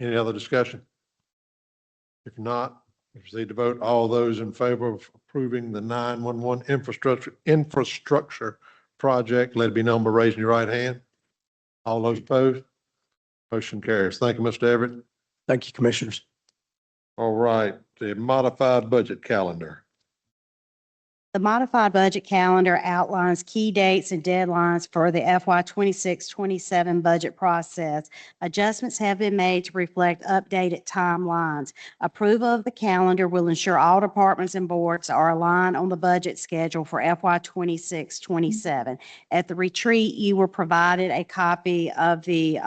Any other discussion? If not, proceed to vote. All those in favor of approving the 911 infrastructure project, let it be known by raising your right hand. All those opposed? Motion carries. Thank you, Mr. Everett.
Thank you, commissioners.
All right, the modified budget calendar.
The modified budget calendar outlines key dates and deadlines for the FY 26-27 budget process. Adjustments have been made to reflect updated timelines. Approval of the calendar will ensure all departments and boards are aligned on the budget schedule for FY 26-27. At the retreat, you were provided a copy of the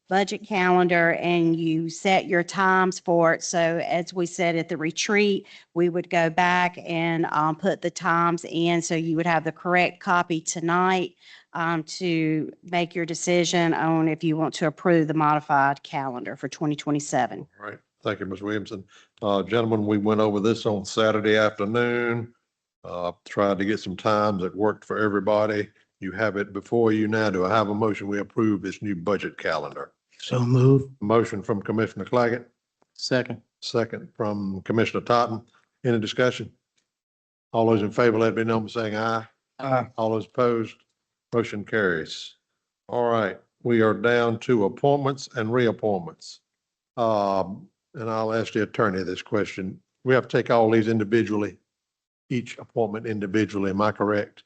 budget calendar and you set your times for it. So as we said at the retreat, we would go back and put the times in. So you would have the correct copy tonight to make your decision on if you want to approve the modified calendar for 2027.
All right, thank you, Ms. Williamson. Gentlemen, we went over this on Saturday afternoon. Tried to get some times that worked for everybody. You have it before you now. Do I have a motion? We approve this new budget calendar.
So move.
Motion from Commissioner Claggett,
Second.
second from Commissioner Totten. Any discussion? All those in favor, let it be known by saying aye.
Aye.
All those opposed, motion carries. All right, we are down to appointments and reappointments. And I'll ask the attorney this question. We have to take all these individually, each appointment individually. Am I correct?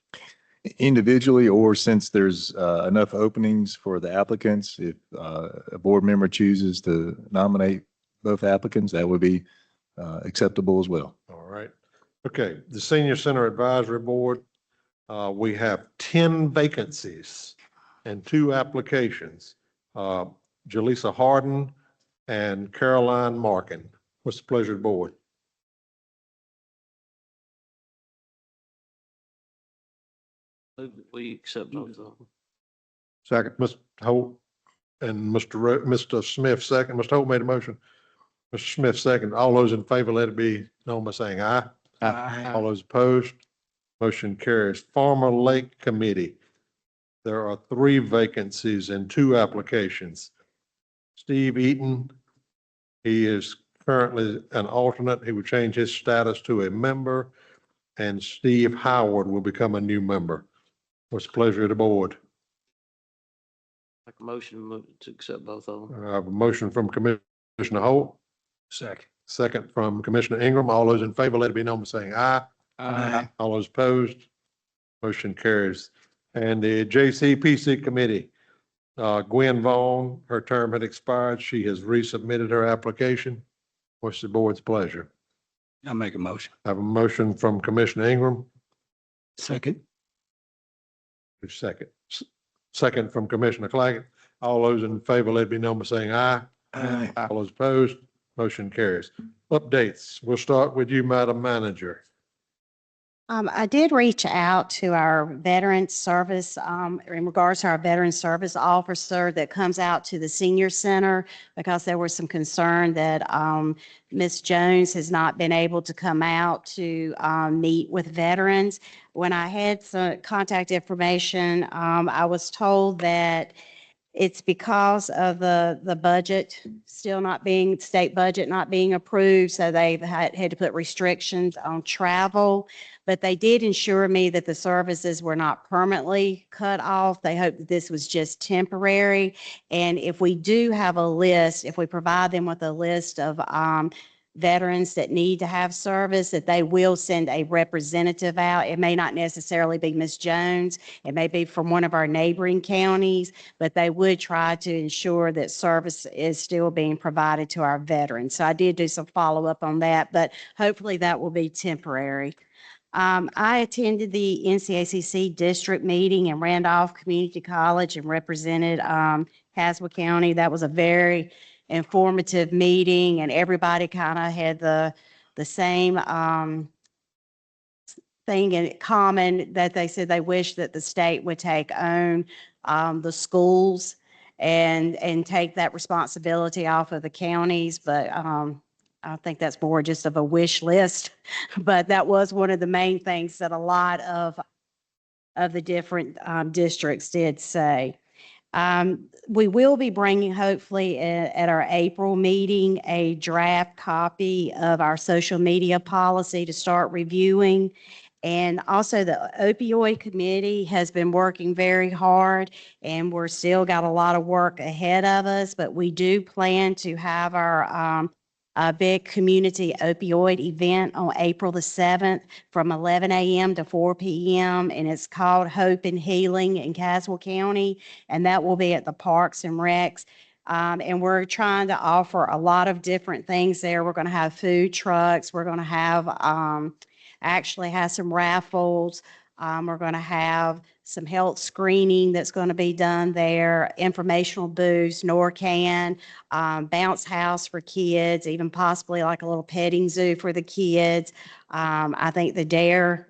Individually, or since there's enough openings for the applicants, if a board member chooses to nominate both applicants, that would be acceptable as well.
All right. Okay, the Senior Center Advisory Board, we have 10 vacancies and 2 applications. Jaleesa Harden and Caroline Markin. What's the pleasure of the board?
We accept both of them.
Second, Mr. Holt and Mr. Smith second. Mr. Holt made a motion. Mr. Smith second. All those in favor, let it be known by saying aye.
Aye.
All those opposed, motion carries. Farmer Lake Committee. There are 3 vacancies and 2 applications. Steve Eaton, he is currently an alternate. He would change his status to a member. And Steve Howard will become a new member. What's the pleasure of the board?
Make a motion to accept both of them.
I have a motion from Commissioner Holt,
Second.
second from Commissioner Ingram. All those in favor, let it be known by saying aye.
Aye.
All those opposed, motion carries. And the JCPC committee, Gwen Vaughn, her term had expired. She has resubmitted her application. What's the board's pleasure?
I make a motion.
I have a motion from Commissioner Ingram,
Second.
second from Commissioner Claggett. All those in favor, let it be known by saying aye.
Aye.
All those opposed, motion carries. Updates. We'll start with you, Madam Manager.
I did reach out to our veteran service, in regards to our veteran service officer that comes out to the senior center because there was some concern that, Ms. Jones has not been able to come out to, meet with veterans. When I had some contact information, I was told that it's because of the budget still not being, state budget not being approved, so they've had to put restrictions on travel. But they did ensure me that the services were not permanently cut off. They hope that this was just temporary. And if we do have a list, if we provide them with a list of veterans that need to have service, that they will send a representative out. It may not necessarily be Ms. Jones. It may be from one of our neighboring counties, but they would try to ensure that service is still being provided to our veterans. So I did do some follow-up on that, but hopefully that will be temporary. I attended the NCACC district meeting in Randolph Community College and represented Caswell County. That was a very informative meeting, and everybody kind of had the same thing in common, that they said they wish that the state would take on the schools and take that responsibility off of the counties. But I think that's more just of a wish list. But that was one of the main things that a lot of the different districts did say. We will be bringing, hopefully, at our April meeting, a draft copy of our social media policy to start reviewing. And also the opioid committee has been working very hard, and we're still got a lot of work ahead of us, but we do plan to have our a big community opioid event on April the 7th from 11 a.m. to 4 p.m. And it's called Hope and Healing in Caswell County. And that will be at the Parks and Recs. And we're trying to offer a lot of different things there. We're going to have food trucks. We're going to have, actually have some raffles. We're going to have some health screening that's going to be done there, informational booths, NORCAN, bounce house for kids, even possibly like a little petting zoo for the kids. I think the DARE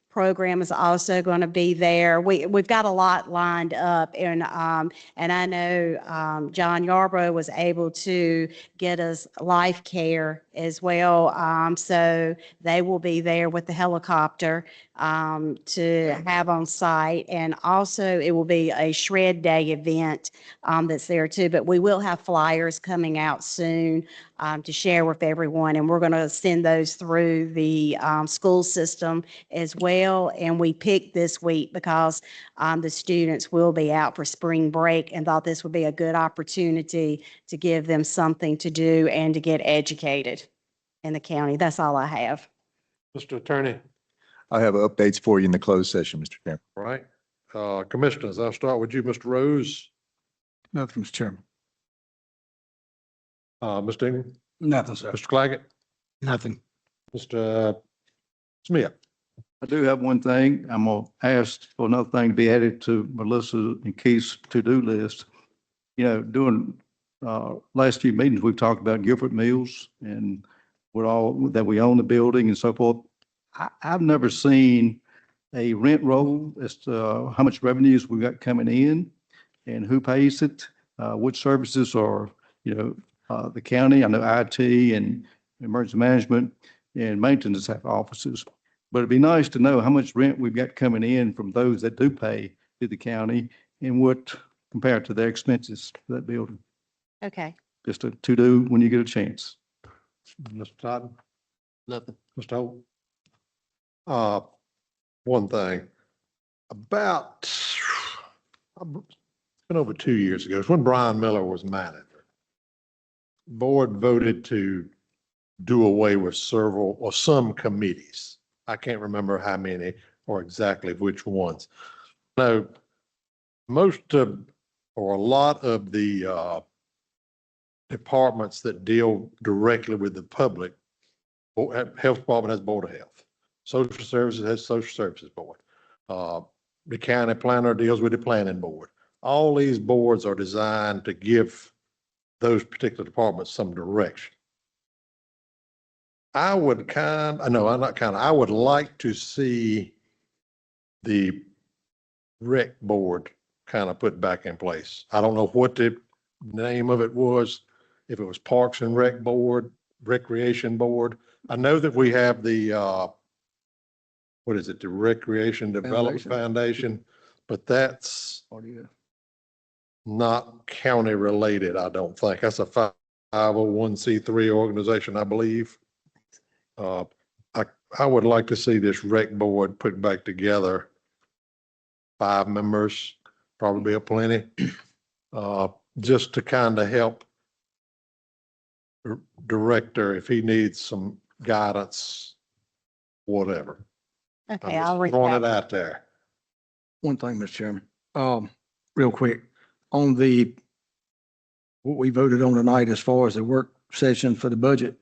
program is also going to be there. We've got a lot lined up, and I know John Yarbrough was able to get us life care as well. So they will be there with the helicopter to have on site, and also it will be a shred day event that's there too. But we will have flyers coming out soon to share with everyone, and we're going to send those through the school system as well. And we picked this week because the students will be out for spring break, and thought this would be a good opportunity to give them something to do and to get educated in the county. That's all I have.
Mr. Attorney,
I have updates for you in the closed session, Mr. Chairman.
all right. Commissioners, I'll start with you, Mr. Rose.
Nothing, Mr. Chairman.
Mr. Ingram,
Nothing, sir.
Mr. Claggett,
Nothing.
Mr. Smith.
I do have one thing. I'm going to ask for another thing to be added to Melissa and Keith's to-do list. You know, during last few meetings, we've talked about Gilbert Mills and what all, that we own the building and so forth. I've never seen a rent roll as to how much revenues we got coming in and who pays it, which services are, you know, the county. I know IT and emergency management and maintenance have offices. But it'd be nice to know how much rent we've got coming in from those that do pay to the county and what compared to their expenses for that building.
Okay.
Just a to-do when you get a chance.
Mr. Totten,
Nothing.
Mr. Holt. One thing about been over 2 years ago. It's when Brian Miller was manager. Board voted to do away with several or some committees. I can't remember how many or exactly which ones. No, most of, or a lot of the departments that deal directly with the public, Health Department has Board of Health. Social Services has Social Services Board. The county planner deals with the planning board. All these boards are designed to give those particular departments some direction. I would I would like to see the rec board kind of put back in place. I don't know what the name of it was, if it was Parks and Rec Board, Recreation Board. I know that we have the, what is it, the Recreation Development Foundation, but that's not county related, I don't think. That's a 501c3 organization, I believe. I would like to see this rec board put back together. 5 members, probably a plenty, just to kind of help director if he needs some guidance, whatever.
Okay,
I'm
I'll
just
reach
throwing
out.
it out there.
One thing, Mr. Chairman, real quick, on what we voted on tonight as far as the work session for the budget,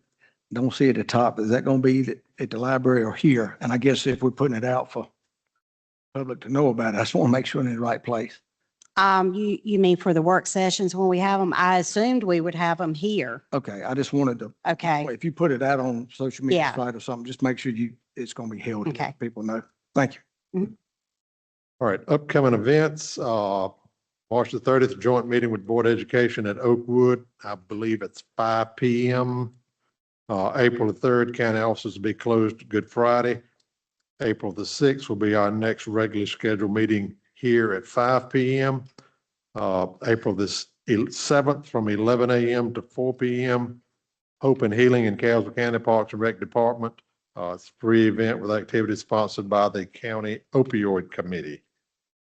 don't see at the top, is that going to be at the library or here? And I guess if we're putting it out for public to know about it, I just want to make sure it's in the right place.
You mean for the work sessions when we have them? I assumed we would have them here.
Okay, I just wanted to,
Okay,
if you put it out on social media
Yeah.
site or something, just make sure it's going to be held.
Okay.
People know. Thank you.
All right, upcoming events, March the 30th, joint meeting with Board of Education at Oakwood. I believe it's 5 p.m. April the 3rd, county offices will be closed Good Friday. April the 6th will be our next regularly scheduled meeting here at 5 p.m. April the 7th from 11 a.m. to 4 p.m. Hope and Healing in Caswell County Parks and Rec Department. It's a free event with activities sponsored by the County Opioid Committee.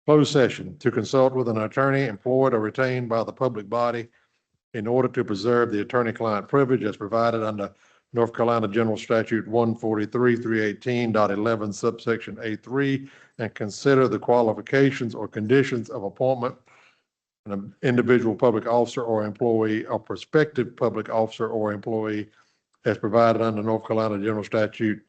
Closed session to consult with an attorney employed or retained by the public body in order to preserve the attorney-client privilege as provided under North Carolina General Statute 143-318.11 subsection A3 and consider the qualifications or conditions of appointment an individual public officer or employee or prospective public officer or employee as provided under North Carolina General Statute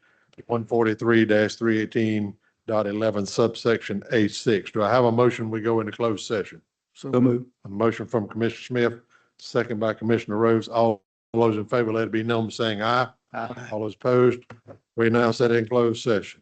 143-318.11 subsection A6. Do I have a motion? We go into closed session.
So move.
A motion from Commissioner Smith, second by Commissioner Rose. All those in favor, let it be known by saying aye.
Aye.
All those opposed, we now set in closed session.